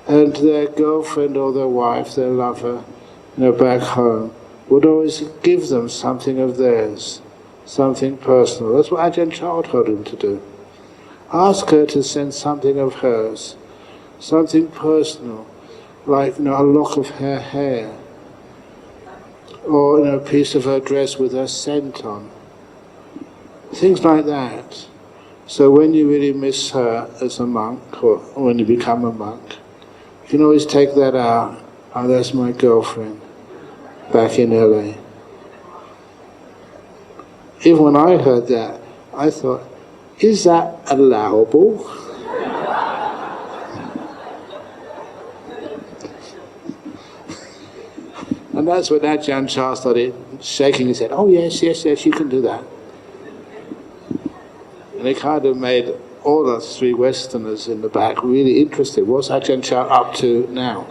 and their girlfriend or their wife, their lover, back home, would always give them something of theirs, something personal. That's what Ajahn Chah told him to do. Ask her to send something of hers, something personal, like a lock of her hair, or a piece of her dress with her scent on. Things like that. So when you really miss her as a monk, or when you become a monk, you can always take that out. Oh, that's my girlfriend, back in LA. Even when I heard that, I thought, is that allowable? And that's when Ajahn Chah started shaking his head. Oh yes, you can do that. And it kind of made all the 3 Westerners in the back really interested. What's Ajahn Chah up to now?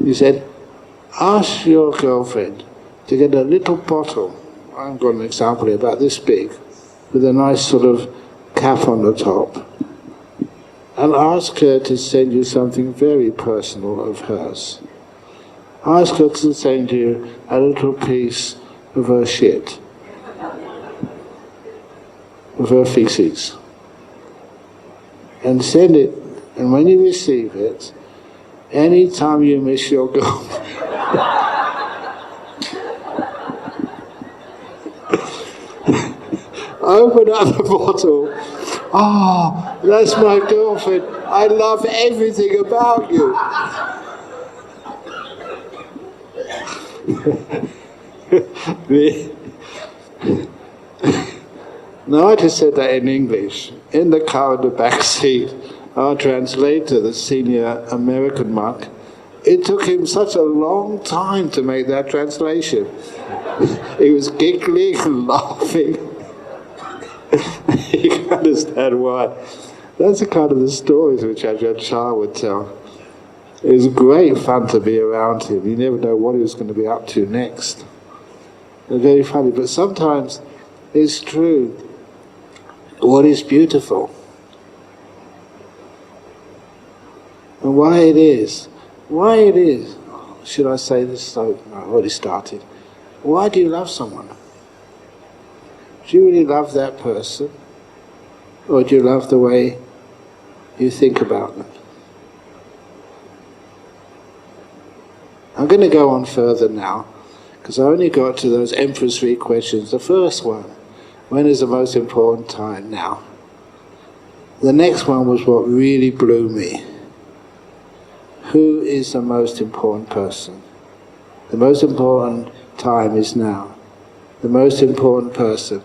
He said, ask your girlfriend to get a little bottle, I've got an example here, about this big, with a nice sort of cap on the top, and ask her to send you something very personal of hers. Ask her to send you a little piece of her shit, of her feces, and send it, and when you receive it, Anytime you miss your girlfriend, open up the bottle. Oh, that's my girlfriend. I love everything about you. Now I just said that in English. In the car in the back seat, our translator, the senior American monk, it took him such a long time to make that translation. He was giggling and laughing. You can understand why. That's the kind of the stories which Ajahn would tell. It was great fun to be around him. You never know what he was going to be up to next. They're very funny, but sometimes it's true. What is beautiful and why it is, should I say this? So I've already started. Why do you love someone? Do you really love that person? Or do you love the way you think about them? I'm going to go on further now, because I only got to those Emperor's 3 questions. The first one, when is the most important time? Now. The next one was what really blew me. Who is the most important person? The most important time is now. The most important person.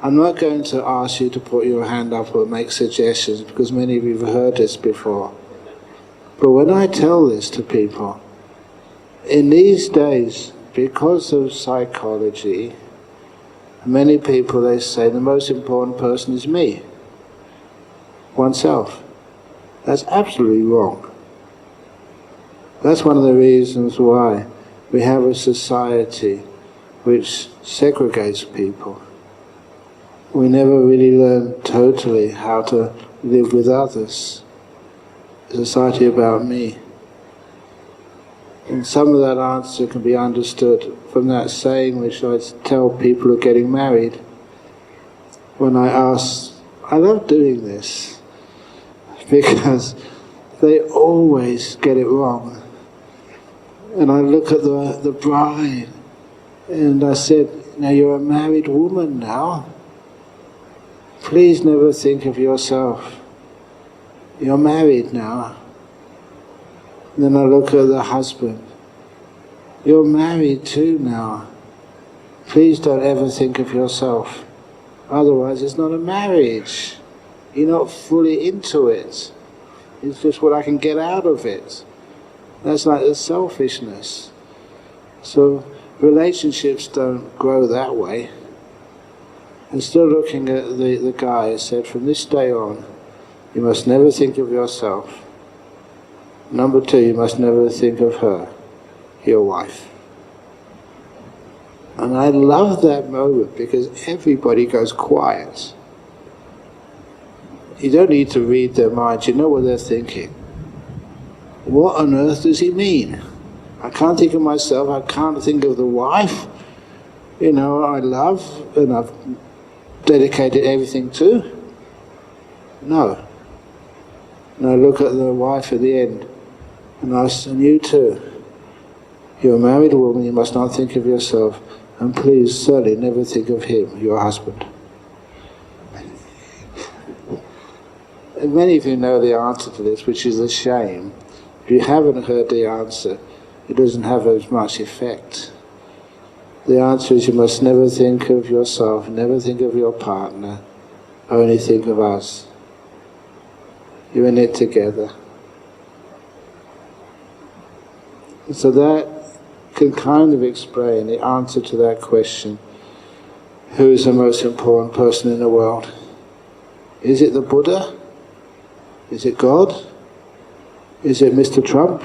I'm not going to ask you to put your hand up or make suggestions, because many of you have heard this before. But when I tell this to people, in these days, because of psychology, many people, they say the most important person is me, oneself. That's absolutely wrong. That's one of the reasons why we have a society which segregates people. We never really learn totally how to live with others. A society about me. And some of that answer can be understood from that saying which I tell people who are getting married. When I ask, I love doing this, because they always get it wrong. And I look at the bride, and I said, now you're a married woman now. Please never think of yourself. You're married now. And then I look at the husband. You're married too now. Please don't ever think of yourself. Otherwise it's not a marriage. You're not fully into it. It's just what I can get out of it. That's like the selfishness. So relationships don't grow that way. And still looking at the guy, I said, from this day on, you must never think of yourself. Number 2, you must never think of her, your wife. And I love that moment, because everybody goes quiet. You don't need to read their minds, you know what they're thinking. What on earth does he mean? I can't think of myself, I can't think of the wife, I love and I've dedicated everything to. No. And I look at the wife at the end, and I say, and you too. You're a married woman, you must not think of yourself, and please certainly never think of him, your husband. And many of you know the answer to this, which is a shame. If you haven't heard the answer, it doesn't have as much effect. The answer is you must never think of yourself, never think of your partner, only think of us. You're in it together. So that can kind of explain the answer to that question. Who is the most important person in the world? Is it the Buddha? Is it God? Is it Mr. Trump?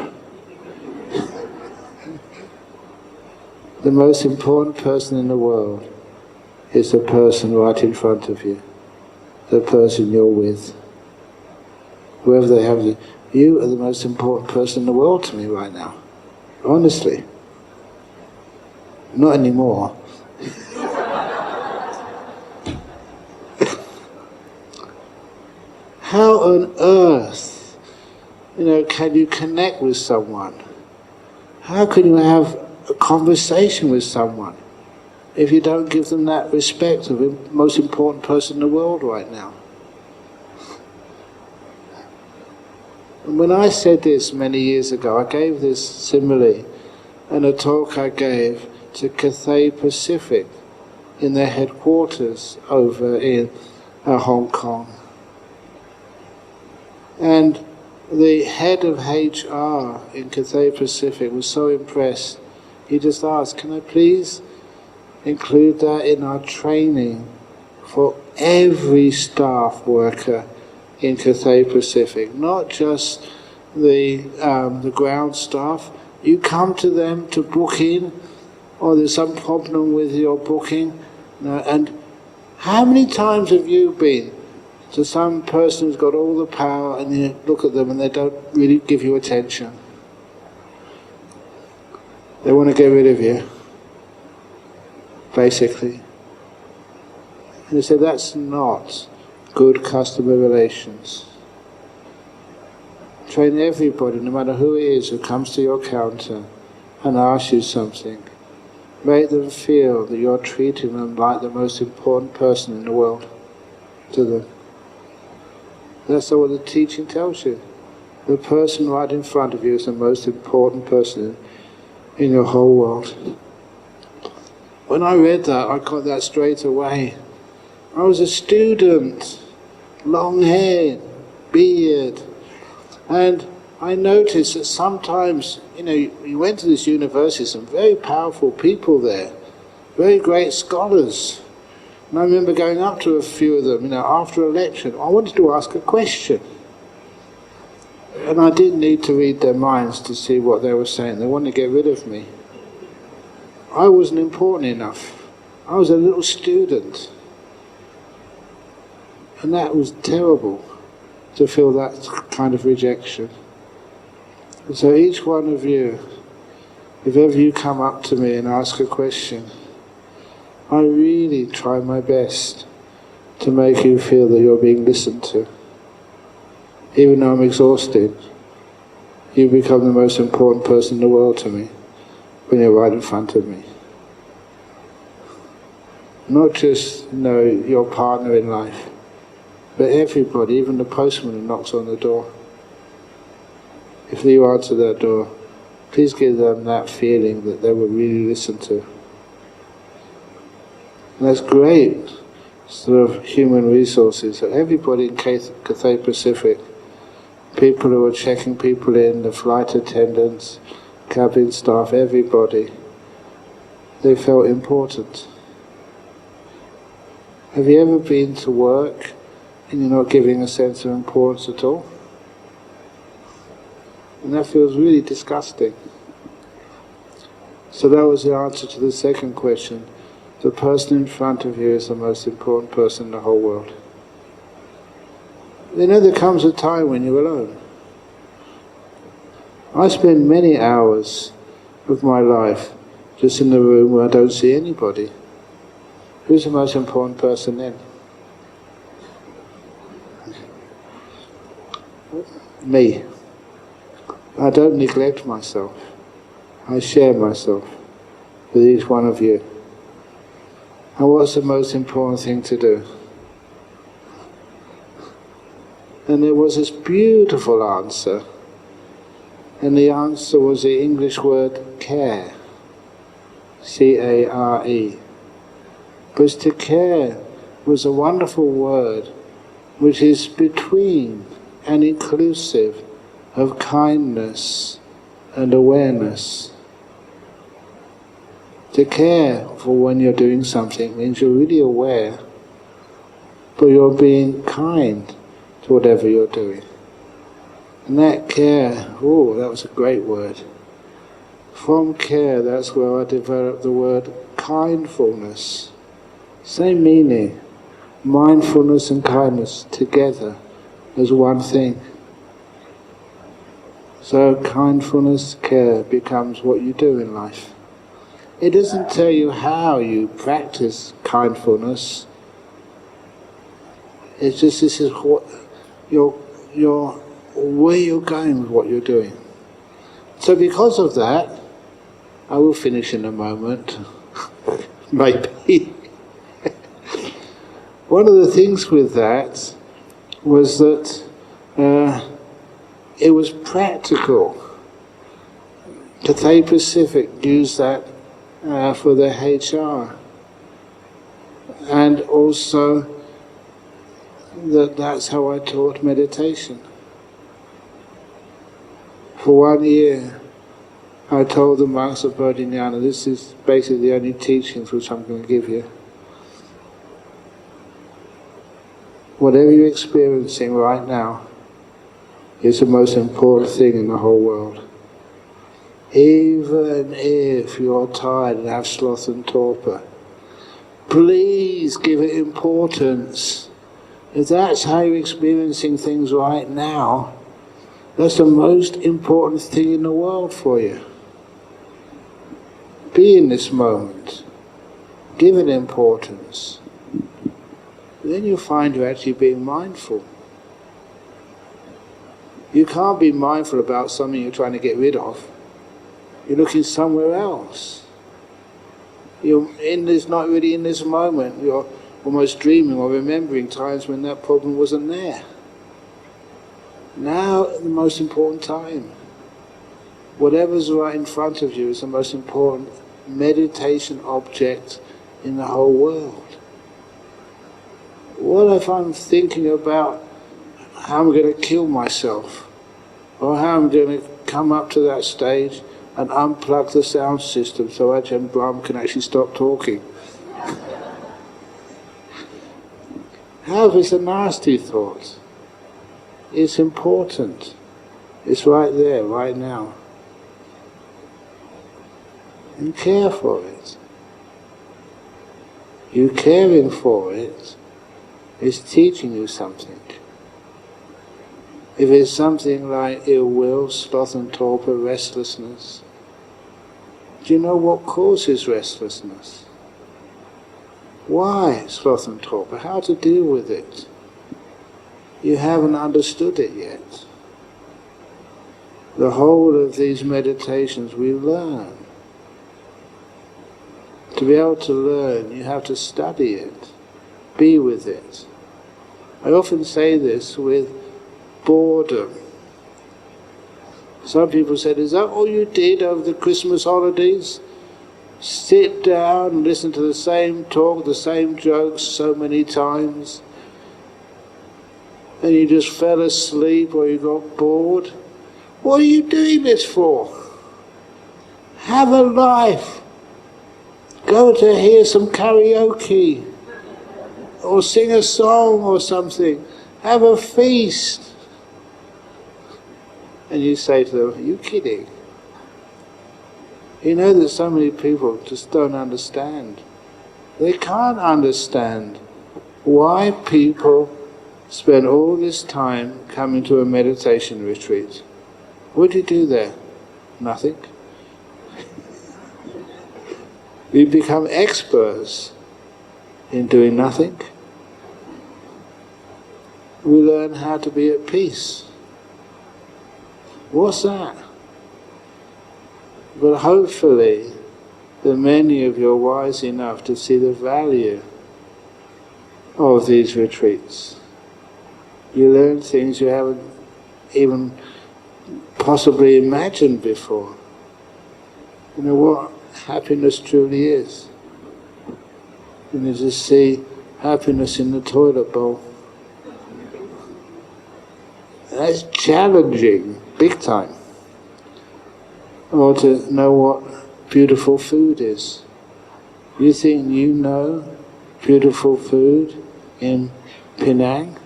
The most important person in the world is the person right in front of you, the person you're with. Whoever they have, you are the most important person in the world to me right now. Honestly. Not anymore. How on earth can you connect with someone? How can you have a conversation with someone if you don't give them that respect of the most important person in the world right now? And when I said this many years ago, I gave this simile in a talk I gave to Cathay Pacific in their headquarters over in Hong Kong. And the head of HR in Cathay Pacific was so impressed, he just asked, can I please include that in our training for every staff worker in Cathay Pacific, not just the ground staff. You come to them to book in, or there's some problem with your booking, and how many times have you been to some person who's got all the power and you look at them and they don't really give you attention? They want to get rid of you, basically. And they say that's not good customer relations. Train everybody, no matter who it is, who comes to your counter and asks you something. Make them feel that you're treating them like the most important person in the world to them. That's what the teaching tells you. The person right in front of you is the most important person in your whole world. When I read that, I got that straight away. I was a student, long hair, beard, and I noticed that sometimes, you went to this university, some very powerful people there, very great scholars. And I remember going up to a few of them, after a lecture. I wanted to ask a question. And I didn't need to read their minds to see what they were saying. They wanted to get rid of me. I wasn't important enough. I was a little student. And that was terrible, to feel that kind of rejection. And so each one of you, if ever you come up to me and ask a question, I really try my best to make you feel that you're being listened to. Even though I'm exhausted, you become the most important person in the world to me when you're right in front of me. Not just, your partner in life, but everybody, even the postman who knocks on the door. If you answer that door, please give them that feeling that they were really listened to. And that's great sort of human resources. So everybody in Cathay Pacific, people who are checking people in, the flight attendants, cabin staff, everybody, they felt important. Have you ever been to work and you're not giving a sense of importance at all? And that feels really disgusting. So that was the answer to the second question. The person in front of you is the most important person in the whole world. There comes a time when you're alone. I spend many hours of my life just in the room where I don't see anybody. Who's the most important person then? Me. I don't neglect myself. I share myself with each one of you. And what's the most important thing to do? And there was this beautiful answer. And the answer was the English word care. C-A-R-E. Because to care was a wonderful word which is between and inclusive of kindness and awareness. To care for when you're doing something means you're really aware, but you're being kind to whatever you're doing. And that care, that was a great word. From care, that's where I developed the word kindfulness. Same meaning, mindfulness and kindness together as one thing. So kindfulness, care becomes what you do in life. It doesn't tell you how you practice kindfulness. It's just this is what where you're going with what you're doing. So because of that, I will finish in a moment, maybe. One of the things with that was that it was practical. Cathay Pacific used that for their HR. And also that's how I taught meditation. For 1 year, I told the monks of Bodhinyana, this is basically the only teachings which I'm going to give you. Whatever you're experiencing right now is the most important thing in the whole world. Even if you're tired and have sloth and torpor, please give it importance. If that's how you're experiencing things right now, that's the most important thing in the world for you. Be in this moment. Give it importance. Then you'll find you're actually being mindful. You can't be mindful about something you're trying to get rid of. You're looking somewhere else. You're not really in this moment. You're almost dreaming or remembering times when that problem wasn't there. Now, the most important time. Whatever's right in front of you is the most important meditation object in the whole world. What if I'm thinking about how I'm going to kill myself? Or how I'm going to come up to that stage and unplug the sound system so Ajahn Brahm can actually stop talking? How if it's a nasty thought? It's important. It's right there, right now. And care for it. You caring for it is teaching you something. If it's something like ill will, sloth and torpor, restlessness, do you know what causes restlessness? Why sloth and torpor? How to deal with it? You haven't understood it yet. The whole of these meditations we learn. To be able to learn, you have to study it, be with it. I often say this with boredom. Some people said, is that all you did over the Christmas holidays? Sit down and listen to the same talk, the same jokes so many times, and you just fell asleep or you got bored? What are you doing this for? Have a life. Go to hear some karaoke or sing a song or something. Have a feast. And you say to them, are you kidding? You know that so many people just don't understand. They can't understand why people spend all this time coming to a meditation retreat. What do you do there? Nothing. We become experts in doing nothing. We learn how to be at peace. What's that? But hopefully, the many of you are wise enough to see the value of these retreats. You learn things you haven't even possibly imagined before. You know what happiness truly is. You need to see happiness in the toilet bowl. That's challenging, big time. Or to know what beautiful food is. You think you know beautiful food in Penang?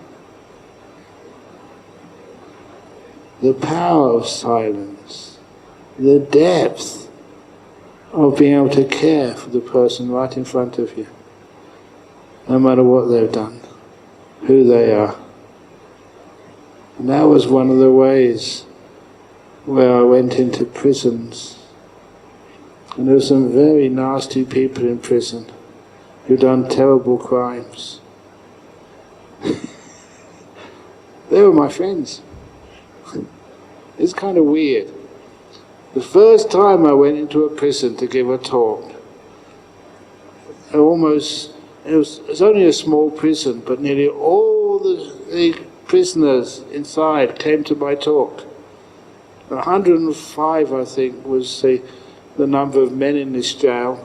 The power of silence, the depth of being able to care for the person right in front of you, no matter what they've done, who they are. And that was one of the ways where I went into prisons. And there were some very nasty people in prison who'd done terrible crimes. They were my friends. It's kind of weird. The first time I went into a prison to give a talk, it was only a small prison, but nearly all the prisoners inside came to my talk. 105, I think, was the number of men in this jail,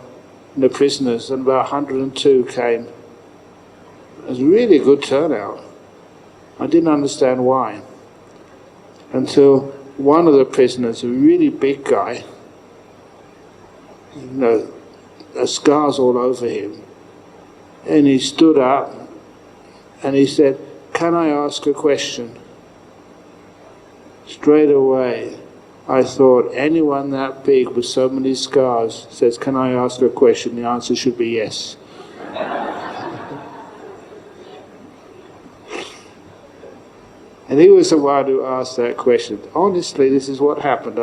and the prisoners, and about 102 came. It was really a good turnout. I didn't understand why, until one of the prisoners, a really big guy, scars all over him, and he stood up and he said, "Can I ask a question?" Straight away, I thought, anyone that big with so many scars says, "Can I ask a question?" The answer should be yes. And he was the one who asked that question. Honestly, this is what happened.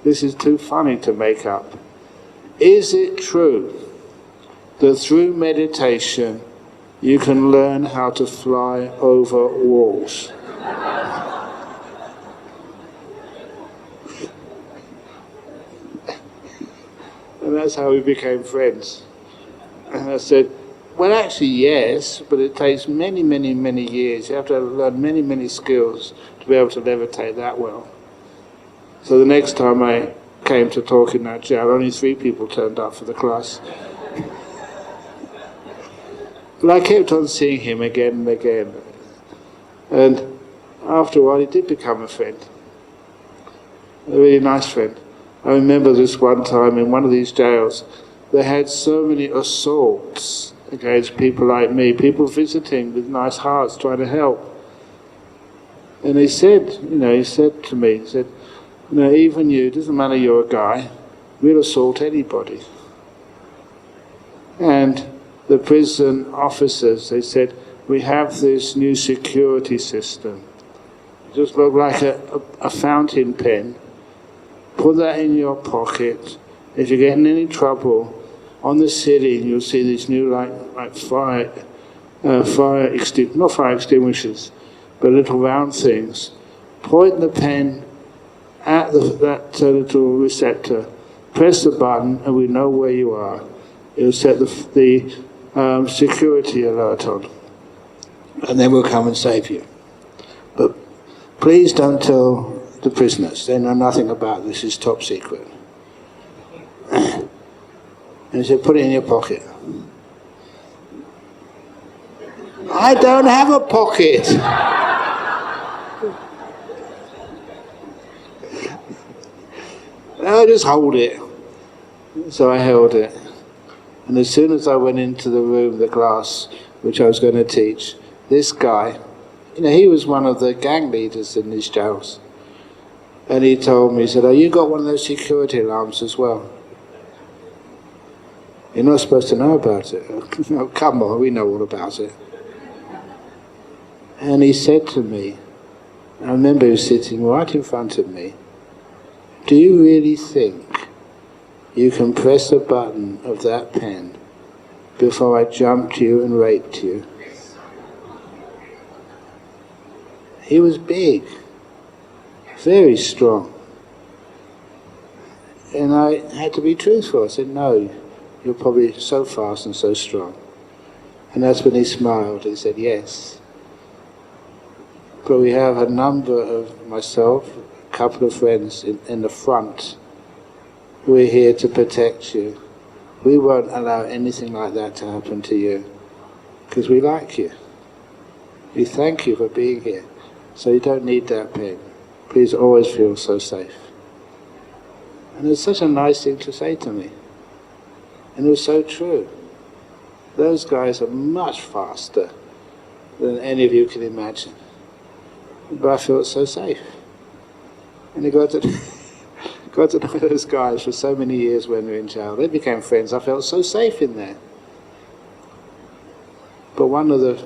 This is too funny to make up. Is it true that through meditation you can learn how to fly over walls? And that's how we became friends. And I said, well, actually, yes, but it takes many, many, many years. You have to learn many, many skills to be able to levitate that well. So the next time I came to talk in that jail, only 3 people turned up for the class. But I kept on seeing him again and again. And after a while, he did become a friend. A really nice friend. I remember this one time in one of these jails, they had so many assaults against people like me, people visiting with nice hearts, trying to help. And he said to me, even you, it doesn't matter you're a guy, we'll assault anybody. And the prison officers, they said, we have this new security system. It just looked like a fountain pen. Put that in your pocket. If you get in any trouble, on the ceiling you'll see these new not fire extinguishers, but little round things. Point the pen at that little receptor, press the button, and we know where you are. It'll set the security alert on, and then we'll come and save you. But please don't tell the prisoners. They know nothing about this. It's top secret. And he said, put it in your pocket. I don't have a pocket. No, just hold it. So I held it. And as soon as I went into the room, the class, which I was going to teach, this guy, he was one of the gang leaders in these jails. And he told me, he said, oh, you got one of those security alarms as well? You're not supposed to know about it. Oh, come on, we know all about it. And he said to me, I remember he was sitting right in front of me, do you really think you can press a button of that pen before I jumped you and raped you? He was big, very strong. And I had to be truthful. I said, no, you're probably so fast and so strong. And that's when he smiled. He said, yes. But we have a number of, myself, a couple of friends in the front. We're here to protect you. We won't allow anything like that to happen to you, because we like you. We thank you for being here. So you don't need that pen. Please always feel so safe. And it's such a nice thing to say to me. And it was so true. Those guys are much faster than any of you can imagine. But I felt so safe. And I got to know those guys for so many years when we were in jail. They became friends. I felt so safe in there. But one of the...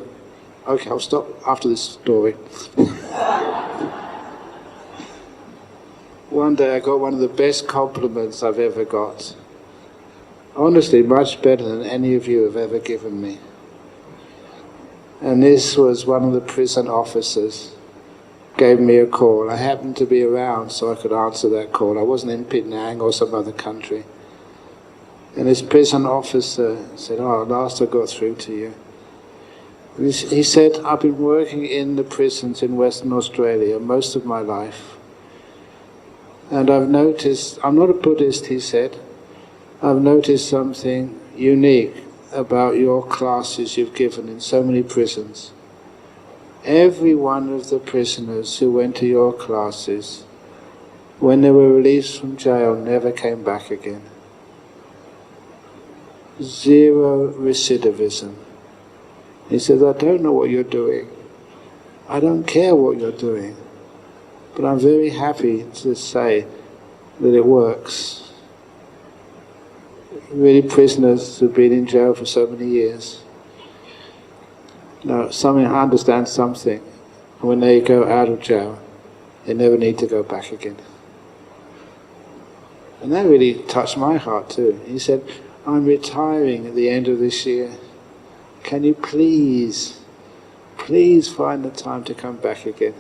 Okay, I'll stop after this story. One day I got one of the best compliments I've ever got. Honestly, much better than any of you have ever given me. And this was one of the prison officers. gave me a call. I happened to be around so I could answer that call. I wasn't in Penang or some other country. And this prison officer said, "Oh, at last I got through to you." And he said, "I've been working in the prisons in Western Australia most of my life. And I've noticed, I'm not a Buddhist," he said, "I've noticed something unique about your classes you've given in so many prisons. Every one of the prisoners who went to your classes, when they were released from jail, never came back again. Zero recidivism." He says, "I don't know what you're doing. I don't care what you're doing. But I'm very happy to say that it works." Really, prisoners who've been in jail for so many years. Now, I understand something. When they go out of jail, they never need to go back again. And that really touched my heart too. He said, "I'm retiring at the end of this year. Can you please find the time to come back again?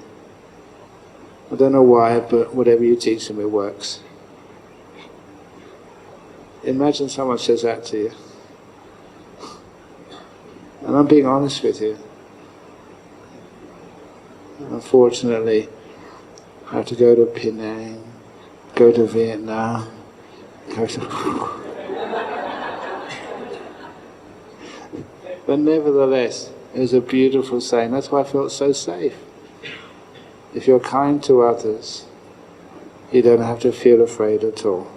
I don't know why, but whatever you teach them, it works." Imagine someone says that to you. And I'm being honest with you. Unfortunately, I have to go to Penang, go to Vietnam, go to... But nevertheless, it was a beautiful saying. That's why I felt so safe. If you're kind to others, you don't have to feel afraid at all.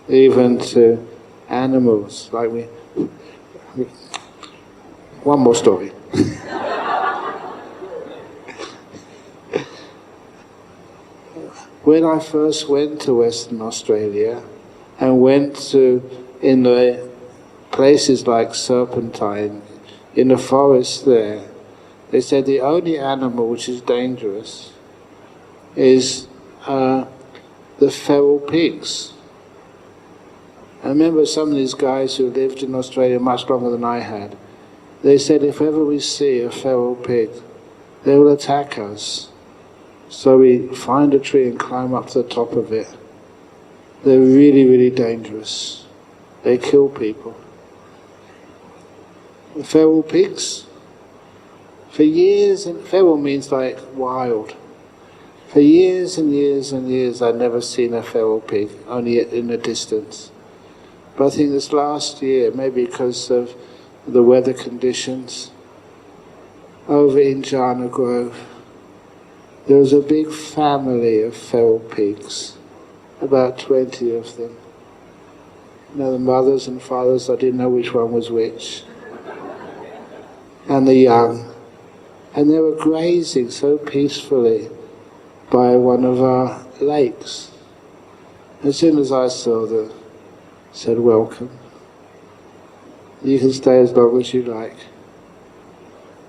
Even to animals, like we... One more story. When I first went to Western Australia and went to, in the places like Serpentine, in the forest there, they said the only animal which is dangerous is the feral pigs. I remember some of these guys who lived in Australia much longer than I had. They said if ever we see a feral pig, they will attack us. So we find a tree and climb up to the top of it. They're really, really dangerous. They kill people. The feral pigs, for years, and feral means like wild. For years and years and years I'd never seen a feral pig, only in the distance. But I think this last year, maybe because of the weather conditions, over in Jhana Grove, there was a big family of feral pigs, about 20 of them. You know, the mothers and fathers, I didn't know which one was which, and the young. And they were grazing so peacefully by one of our lakes. As soon as I saw them, I said, "Welcome. You can stay as long as you like."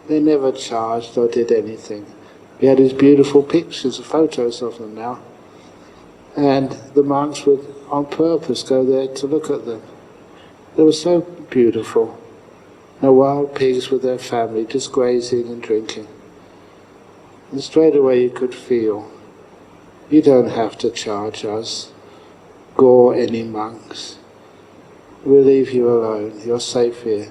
They never charged or did anything. We had these beautiful pictures, photos of them now. And the monks would, on purpose, go there to look at them. They were so beautiful. The wild pigs with their family, just grazing and drinking. And straight away you could feel, you don't have to charge us, gore any monks. We'll leave you alone, you're safe here.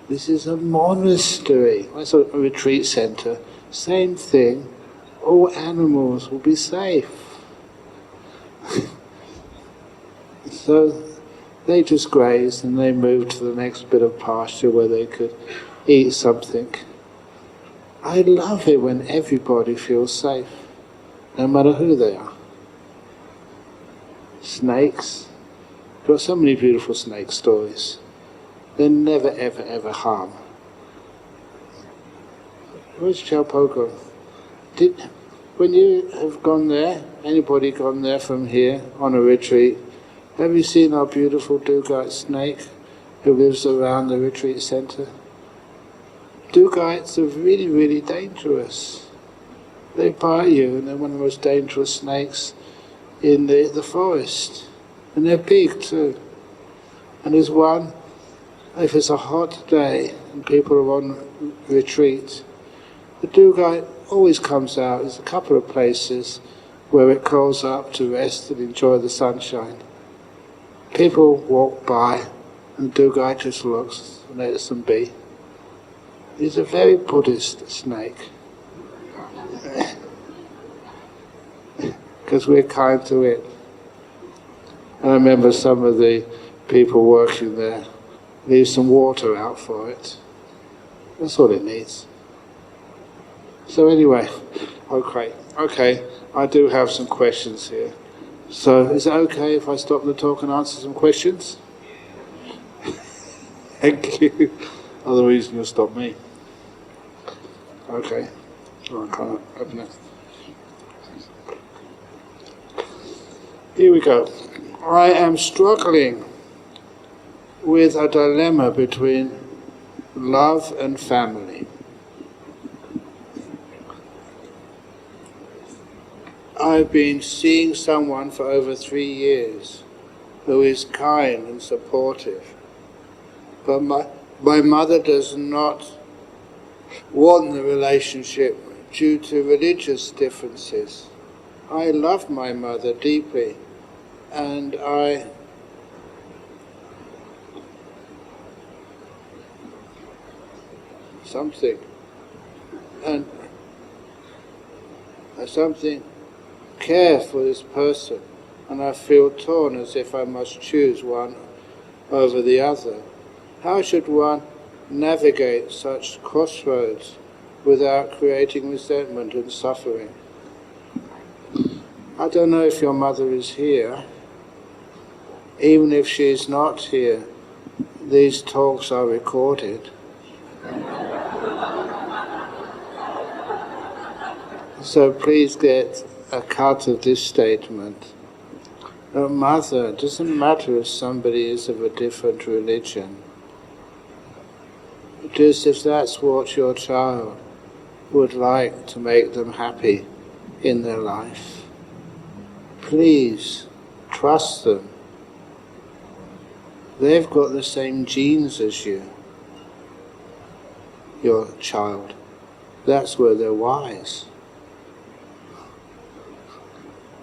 This is a monastery, it's a retreat center. Same thing, all animals will be safe. So they just grazed and they moved to the next bit of pasture where they could eat something. I love it when everybody feels safe, no matter who they are. Snakes, got so many beautiful snake stories. They never ever ever harm. Where's Chalpogo? When you have gone there, anybody gone there from here on a retreat, have you seen our beautiful Dugite snake who lives around the retreat center? Dugites are really, really dangerous. They bite you, and they're one of the most dangerous snakes in the forest. And they're big too. And there's one, if it's a hot day and people are on retreat, the Dugite always comes out. There's a couple of places where it calls up to rest and enjoy the sunshine. People walk by and the guy just looks and lets them be. He's a very Buddhist snake. Because we're kind to it. And I remember some of the people working there leave some water out for it. That's all it needs. So anyway, okay, I do have some questions here. So is it okay if I stop the talk and answer some questions? Thank you. Otherwise you'll stop me. Okay. Oh, I can't open it. Here we go. I am struggling with a dilemma between love and family. I've been seeing someone for over 3 years who is kind and supportive, but my mother does not want the relationship due to religious differences. I love my mother deeply, and something care for this person, and I feel torn as if I must choose one over the other. How should one navigate such crossroads without creating resentment and suffering? I don't know if your mother is here. Even if she is not here, these talks are recorded. So please get a cut of this statement. No, mother, it doesn't matter if somebody is of a different religion. Just if that's what your child would like to make them happy in their life, please trust them. They've got the same genes as you, your child. That's where they're wise.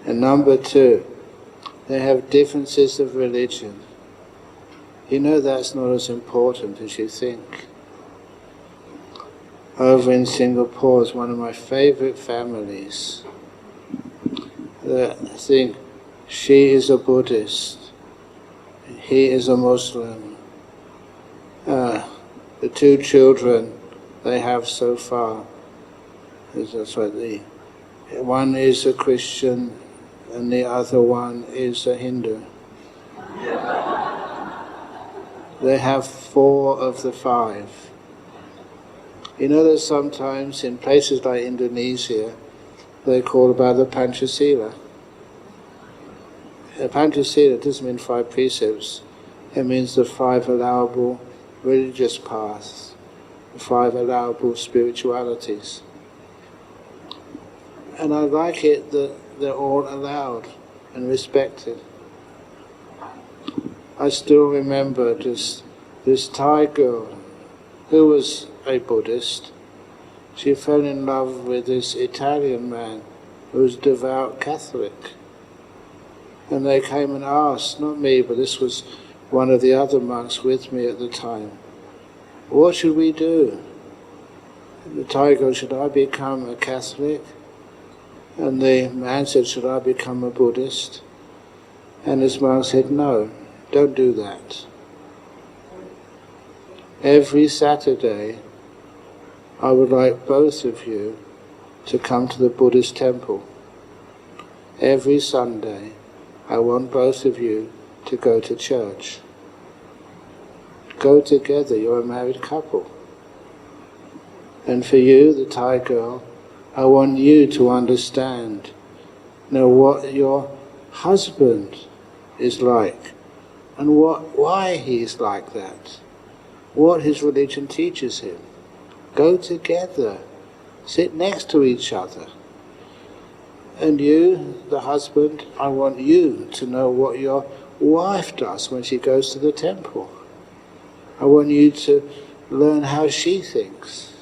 And number 2, they have differences of religion. You know that's not as important as you think. Over in Singapore is one of my favorite families. I think she is a Buddhist, he is a Muslim. The 2 children they have so far, one is a Christian and the other one is a Hindu. They have 4 of the 5. You know that sometimes in places like Indonesia, they call about the Pancasila. The Pancasila doesn't mean 5 precepts. It means the 5 allowable religious paths, the 5 allowable spiritualities. And I like it that they're all allowed and respected. I still remember this Thai girl who was a Buddhist. She fell in love with this Italian man who was a devout Catholic. And they came and asked, not me, but this was one of the other monks with me at the time, what should we do? And the Thai girl, should I become a Catholic? And the man said, should I become a Buddhist? And this monk said, no, don't do that. Every Saturday, I would like both of you to come to the Buddhist temple. Every Sunday, I want both of you to go to church. Go together, you're a married couple. And for you, the Thai girl, I want you to understand, what your husband is like, and why he is like that, what his religion teaches him. Go together, sit next to each other. And you, the husband, I want you to know what your wife does when she goes to the temple. I want you to learn how she thinks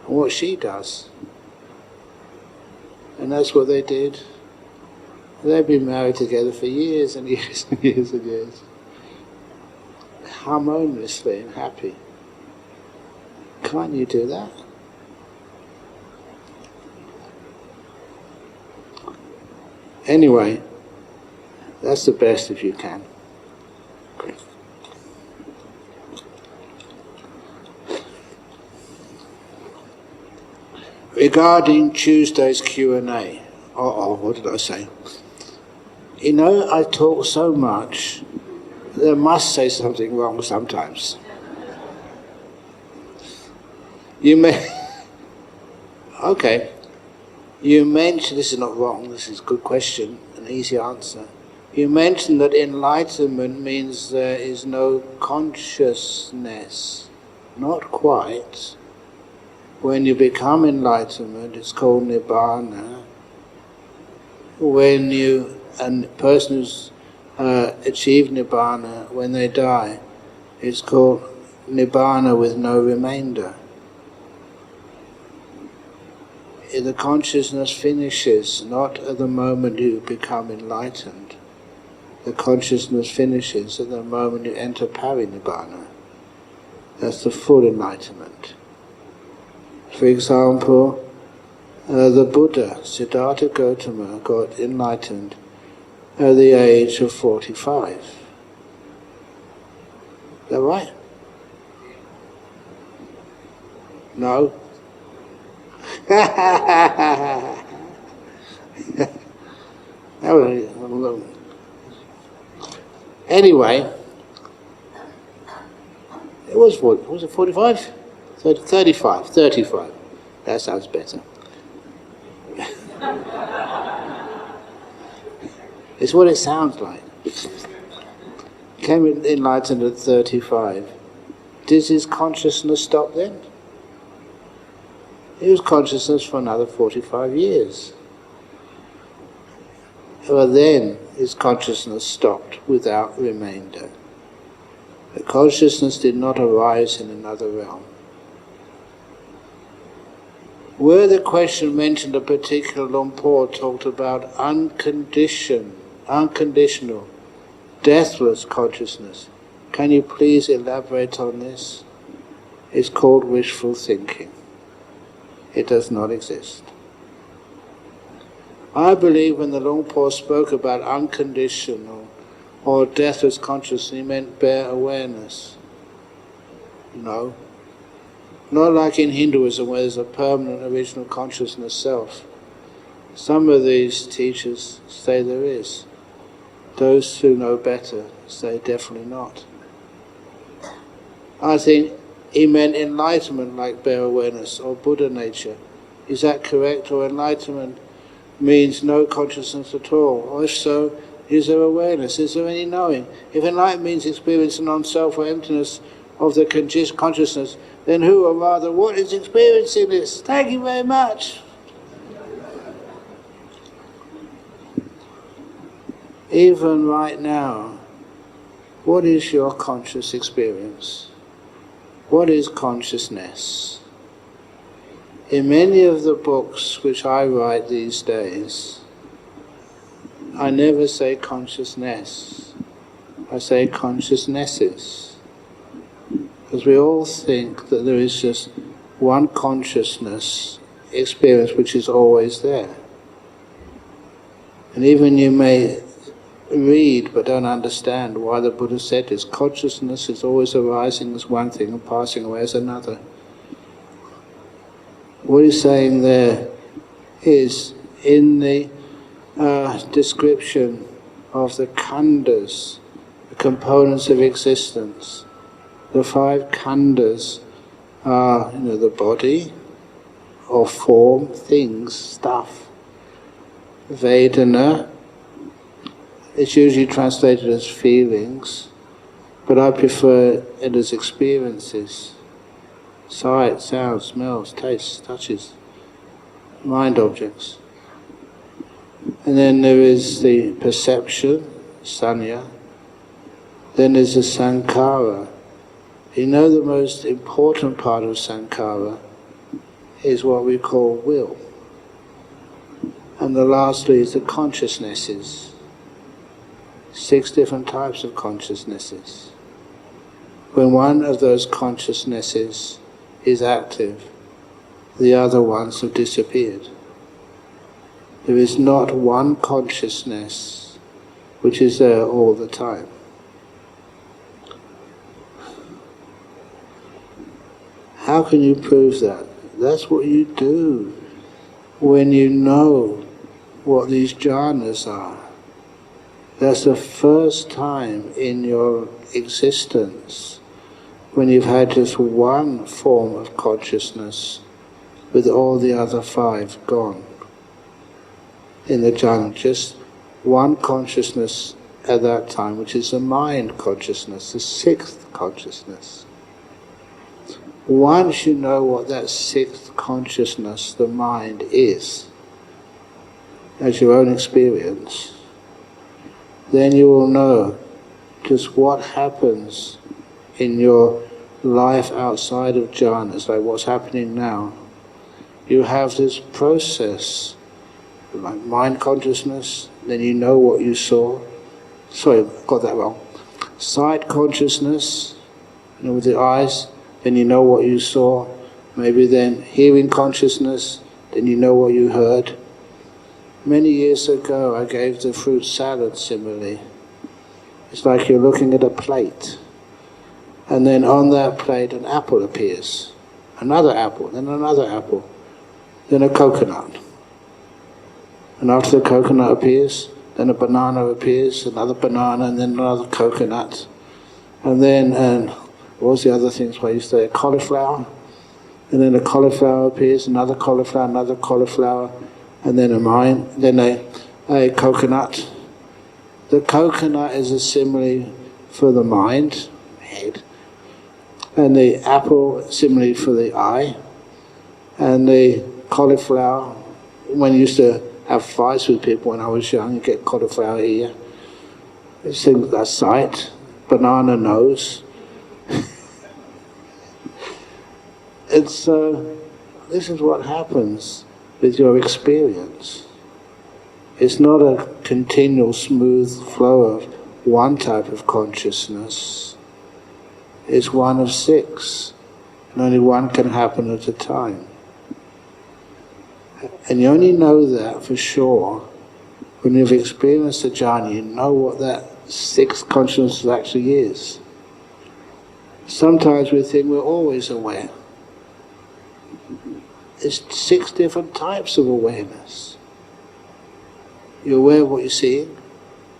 and what she does. And that's what they did. They've been married together for years and years and years and years. Harmoniously and happy. Can't you do that? Anyway, that's the best if you can. Regarding Tuesday's Q&A, what did I say? You know, I talk so much, that I must say something wrong sometimes. You mentioned, this is not wrong, this is a good question, an easy answer. You mentioned that enlightenment means there is no consciousness. Not quite. When you become enlightenment, it's called Nibbana. When a person who's achieved Nibbana, when they die, it's called Nibbana with no remainder. The consciousness finishes, not at the moment you become enlightened. The consciousness finishes at the moment you enter Parinibbana. That's the full enlightenment. For example, the Buddha, Siddhartha Gautama, got enlightened at the age of 45. Is that right? No? Anyway, it was 45? 35. That sounds better. It's what it sounds like. Came enlightened at 35. Did his consciousness stop then? He was consciousness for another 45 years. But then his consciousness stopped without remainder. The consciousness did not arise in another realm. Where the question mentioned a particular Luang Por talked about unconditional, deathless consciousness. Can you please elaborate on this? It's called wishful thinking. It does not exist. I believe when the Luang Por spoke about unconditional or deathless consciousness, he meant bare awareness. No. Not like in Hinduism where there's a permanent original consciousness self. Some of these teachers say there is. Those who know better say definitely not. I think he meant enlightenment like bare awareness or Buddha nature. Is that correct? Or enlightenment means no consciousness at all? Or if so, is there awareness? Is there any knowing? If enlightenment means experiencing non-self or emptiness of the consciousness, then who, or rather, what is experiencing this? Thank you very much. Even right now, what is your conscious experience? What is consciousness? In many of the books which I write these days, I never say consciousness. I say consciousnesses. Because we all think that there is just one consciousness experience which is always there. And even you may read but don't understand why the Buddha said this. Consciousness is always arising as one thing and passing away as another. What he's saying there is in the description of the khandhas, the components of existence. The 5 khandhas are, the body, or form, things, stuff. Vedana, it's usually translated as feelings, but I prefer it as experiences. Sight, sound, smells, tastes, touches, mind objects. And then there is the perception, sanya. Then there's the sankhara. The most important part of sankhara is what we call will. And the lastly is the consciousnesses. 6 different types of consciousnesses. When one of those consciousnesses is active, the other ones have disappeared. There is not one consciousness which is there all the time. How can you prove that? That's what you do when you know what these jhanas are. That's the first time in your existence when you've had just one form of consciousness with all the other 5 gone. In the jhana, just one consciousness at that time, which is the mind consciousness, the 6th consciousness. Once you know what that 6th consciousness, the mind, is, as your own experience, then you will know just what happens in your life outside of jhanas, like what's happening now. You have this process, like mind consciousness, then you know what you saw. Sorry, I got that wrong. Sight consciousness, with the eyes, then you know what you saw. Maybe then hearing consciousness, then you know what you heard. Many years ago I gave the fruit salad simile. It's like you're looking at a plate, and then on that plate an apple appears, another apple, then another apple, then a coconut. And after the coconut appears, then a banana appears, another banana, and then another coconut. And then, what was the other things I used to say? Cauliflower. And then a cauliflower appears, another cauliflower, and then a coconut. The coconut is a simile for the mind, head, and the apple simile for the eye, and the cauliflower, when you used to have fights with people when I was young, you get cauliflower ear. It's things like sight, banana nose. And so, this is what happens with your experience. It's not a continual smooth flow of one type of consciousness. It's one of 6, and only one can happen at a time. And you only know that for sure when you've experienced a jhana, you know what that 6th consciousness actually is. Sometimes we think we're always aware. There's 6 different types of awareness. You're aware of what you're seeing,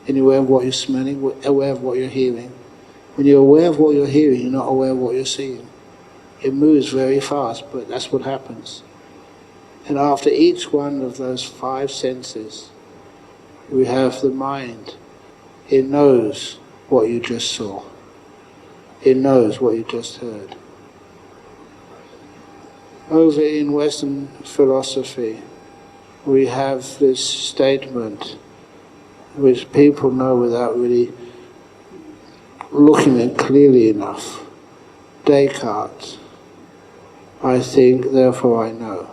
and you're aware of what you're smelling, aware of what you're hearing. When you're aware of what you're hearing, you're not aware of what you're seeing. It moves very fast, but that's what happens. And after each one of those 5 senses, we have the mind. It knows what you just saw. It knows what you just heard. Over in Western philosophy, we have this statement which people know without really looking at it clearly enough. Descartes, I think, therefore I know.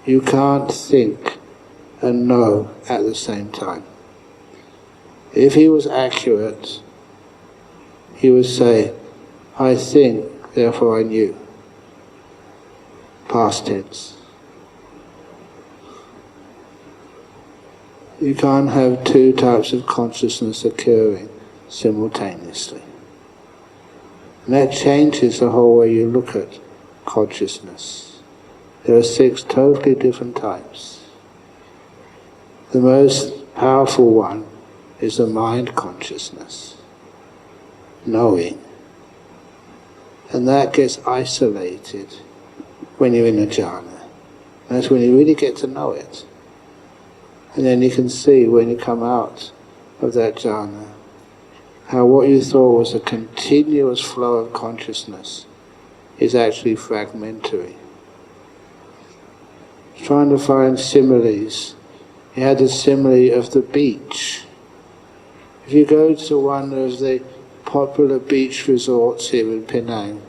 You can't think and know at the same time. If he was accurate, he would say, I think, therefore I knew. Past tense. You can't have 2 types of consciousness occurring simultaneously. And that changes the whole way you look at consciousness. There are 6 totally different types. The most powerful one is the mind consciousness, knowing. And that gets isolated when you're in a jhana. And that's when you really get to know it. And then you can see when you come out of that jhana how what you thought was a continuous flow of consciousness is actually fragmentary. Trying to find similes. He had the simile of the beach. If you go to one of the popular beach resorts here in Penang,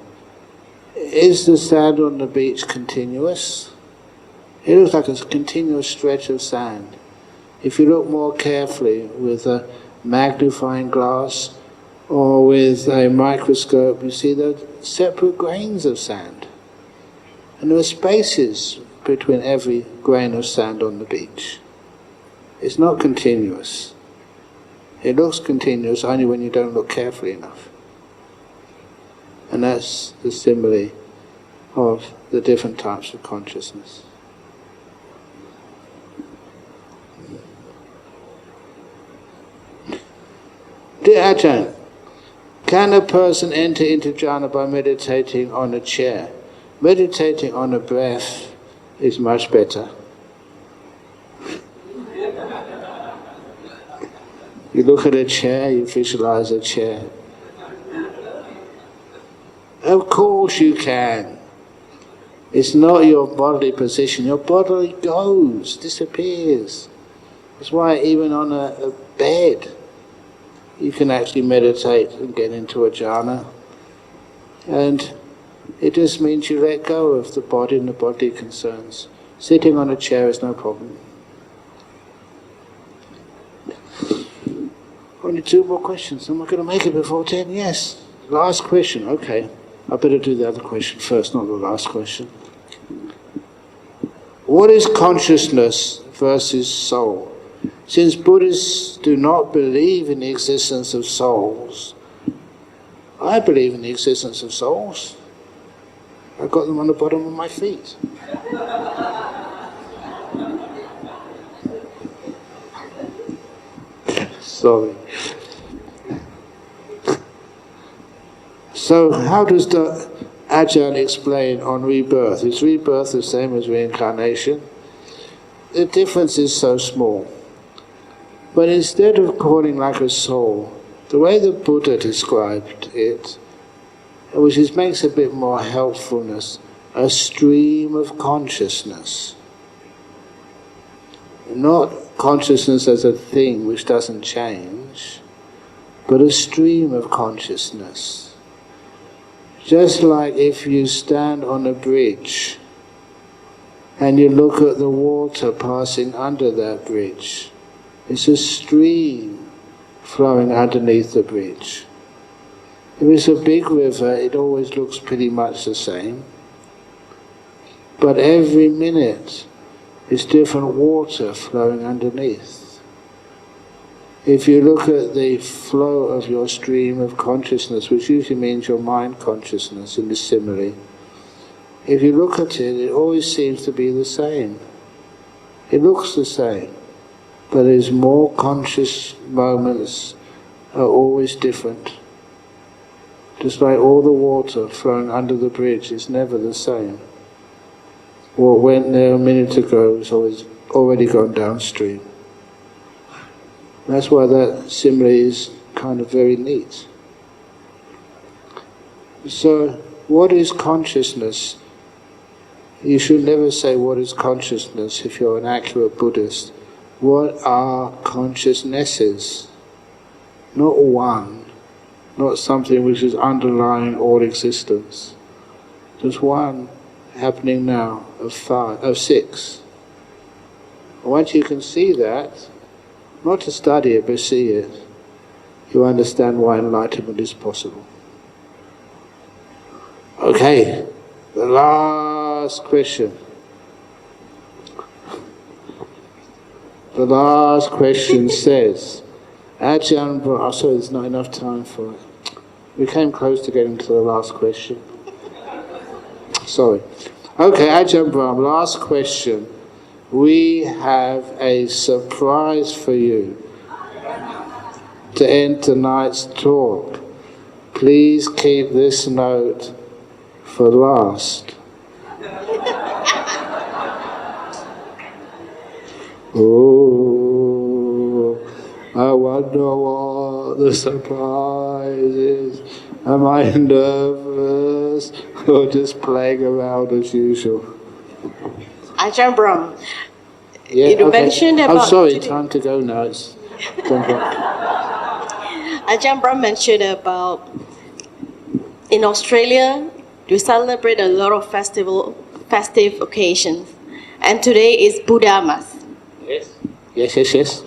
is the sand on the beach continuous? It looks like a continuous stretch of sand. If you look more carefully with a magnifying glass or with a microscope, you see the separate grains of sand. And there are spaces between every grain of sand on the beach. It's not continuous. It looks continuous only when you don't look carefully enough. And that's the simile of the different types of consciousness. Dear Ajahn, can a person enter into jhana by meditating on a chair? Meditating on a breath is much better. You look at a chair, you visualize a chair. Of course you can. It's not your bodily position. Your body goes, disappears. That's why even on a bed, you can actually meditate and get into a jhana. And it just means you let go of the body and the bodily concerns. Sitting on a chair is no problem. Only 2 more questions. Am I going to make it before 10? Yes. Last question. Okay. I better do the other question first, not the last question. What is consciousness versus soul? Since Buddhists do not believe in the existence of souls, I believe in the existence of souls. I've got them on the bottom of my feet. Sorry. So how does the Ajahn explain on rebirth? Is rebirth the same as reincarnation? The difference is so small. But instead of calling like a soul, the way the Buddha described it, which makes a bit more helpfulness, a stream of consciousness. Not consciousness as a thing which doesn't change, but a stream of consciousness. Just like if you stand on a bridge and you look at the water passing under that bridge, it's a stream flowing underneath the bridge. If it's a big river, it always looks pretty much the same. But every minute, it's different water flowing underneath. If you look at the flow of your stream of consciousness, which usually means your mind consciousness in the simile, if you look at it, it always seems to be the same. It looks the same. But there's more conscious moments are always different. Just like all the water flowing under the bridge is never the same. What went there a minute ago is already gone downstream. That's why that simile is kind of very neat. So, what is consciousness? You should never say what is consciousness if you're an accurate Buddhist. What are consciousnesses? Not one, not something which is underlying all existence. Just one happening now of 6. Once you can see that, not to study it but see it, you understand why enlightenment is possible. Okay, the last question. The last question says, Ajahn Brahm, sorry, there's not enough time for it. We came close to getting to the last question. Sorry. Okay, Ajahn Brahm, last question. We have a surprise for you to end tonight's talk. Please keep this note for last. Oh, I wonder what the surprise is. Am I nervous or just playing around as usual? Ajahn Brahm, Yeah, you okay. mentioned about... I'm sorry, time to go now. Ajahn Brahm mentioned about in Australia, you celebrate a lot of festive occasions. and today is Buddha Mass. Yes. Yes, yes, yes.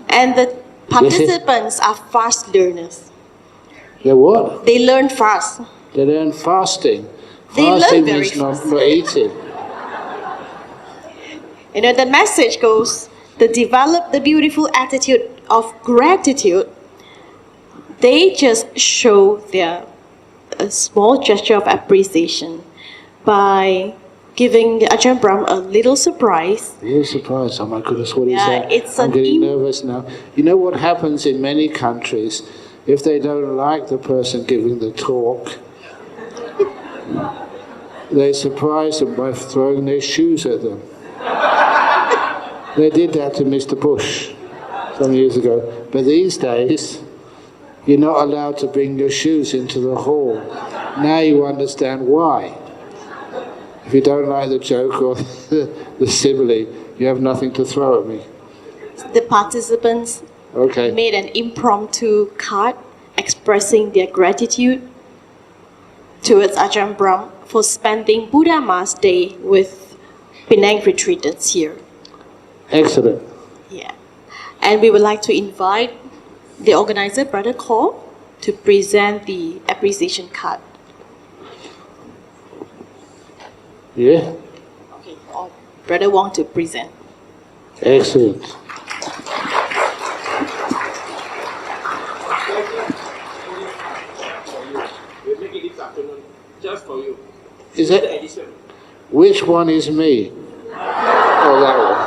And the participants are fast learners. They're what? They learn fast. They learn fasting. They learn Fasting very means not fast. eating. You know, the message goes, to develop the beautiful attitude of gratitude, they just show their a small gesture of appreciation by giving Ajahn Brahm a little surprise. You're surprised. Oh my goodness, what is Yeah, that? it's I'm an getting nervous now. You know what happens in many countries? If they don't like the person giving the talk, they surprise them by throwing their shoes at them. They did that to Mr. Bush some years ago. But these days, you're not allowed to bring your shoes into the hall. Now you understand why. If you don't like the joke or the simile, you have nothing to throw at me. The participants Okay. made an impromptu card expressing their gratitude towards Ajahn Brahm for spending Buddha Mass Day with Penang retreatants here. Excellent. Yeah. And we would like to invite the organizer, Brother Cole, to present the appreciation card. Yeah? Okay, or Brother Wong to present. Excellent. We'll make it this afternoon, just for you. Is it? Edition. Which one is me? Oh, that one.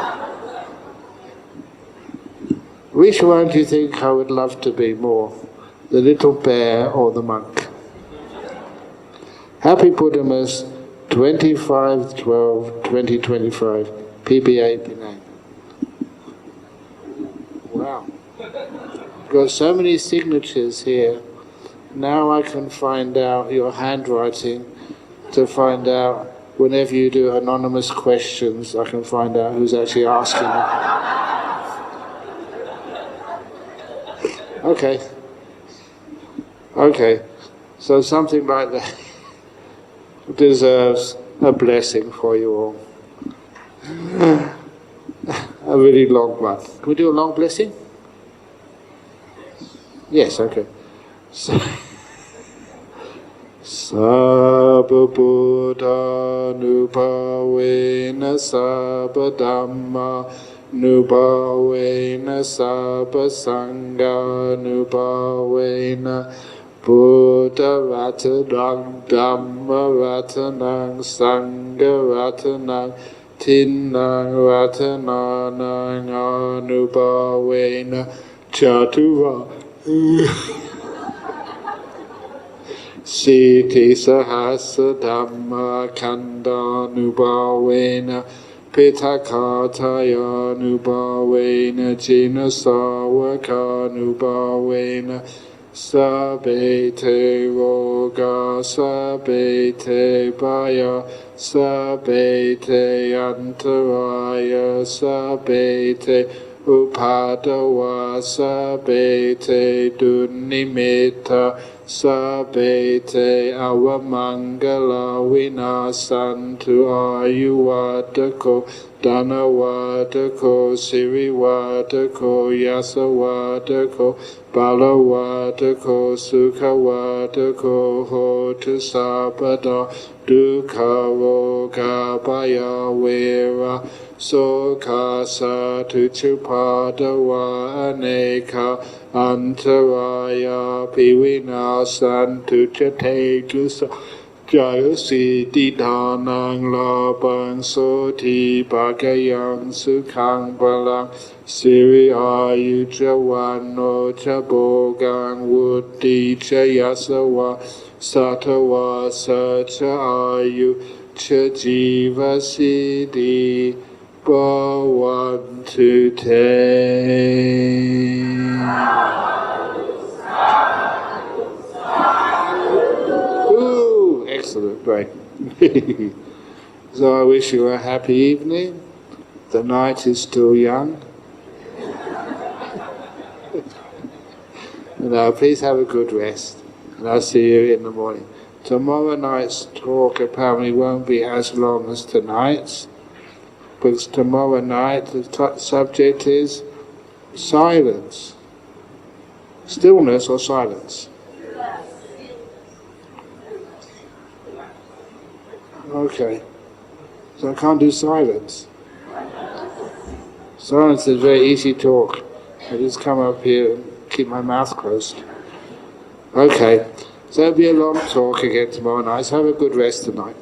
Which one do you think I would love to be more? The little bear or the monk? Happy Buddhamas 25/12/2025, PBA Penang. Wow. Got so many signatures here. Now I can find out your handwriting to find out whenever you do anonymous questions, I can find out who's actually asking them. Okay. Okay. So something like that deserves a blessing for you all. A really long one. Can we do a long blessing? Yes, okay. So, Sabba Buddha Nubhavena Sabba Dhamma Nubhavena Sabba Sangha Nubhavena Buddha Ratanang Dhamma Ratanang Sangha Ratanang Tinnang Ratananang Anubhavena Chatuva Siti Sahasa Dhamma Kanda Nubhavena Pitakataya Nubhavena Jina Sawaka Nubhavena Sabete Roga Sabete Baya Sabete Antaraya Sabete Upadawa Sabete Dunimita Sabete Avamangala Vinasantu Ayuvatako Dhanavadako Sirivadako Yasavadako Balavadako Sukhavadako Hotu Sabada Dukkha Roga Baya Vera Sokha Satu Chupadawa Aneka Antaraya Pivinasantu Chatetusa Jaya Siddhi Dhanang Labang Soti Bhagayang Sukhang Balang Siri Ayu Javano Chabogang Wuddhi Chayasawa Satawa Sacha Ayu Chajiva Siddhi Bhavantu Te. Ooh, excellent, great. So I wish you a happy evening. The night is still young. Now, please have a good rest, and I'll see you in the morning. Tomorrow night's talk apparently won't be as long as tonight's, because tomorrow night the subject is silence. Stillness or silence? Okay. So I can't do silence. Silence is very easy talk. I just come up here and keep my mouth closed. Okay. So it'll be a long talk again tomorrow night. So have a good rest tonight.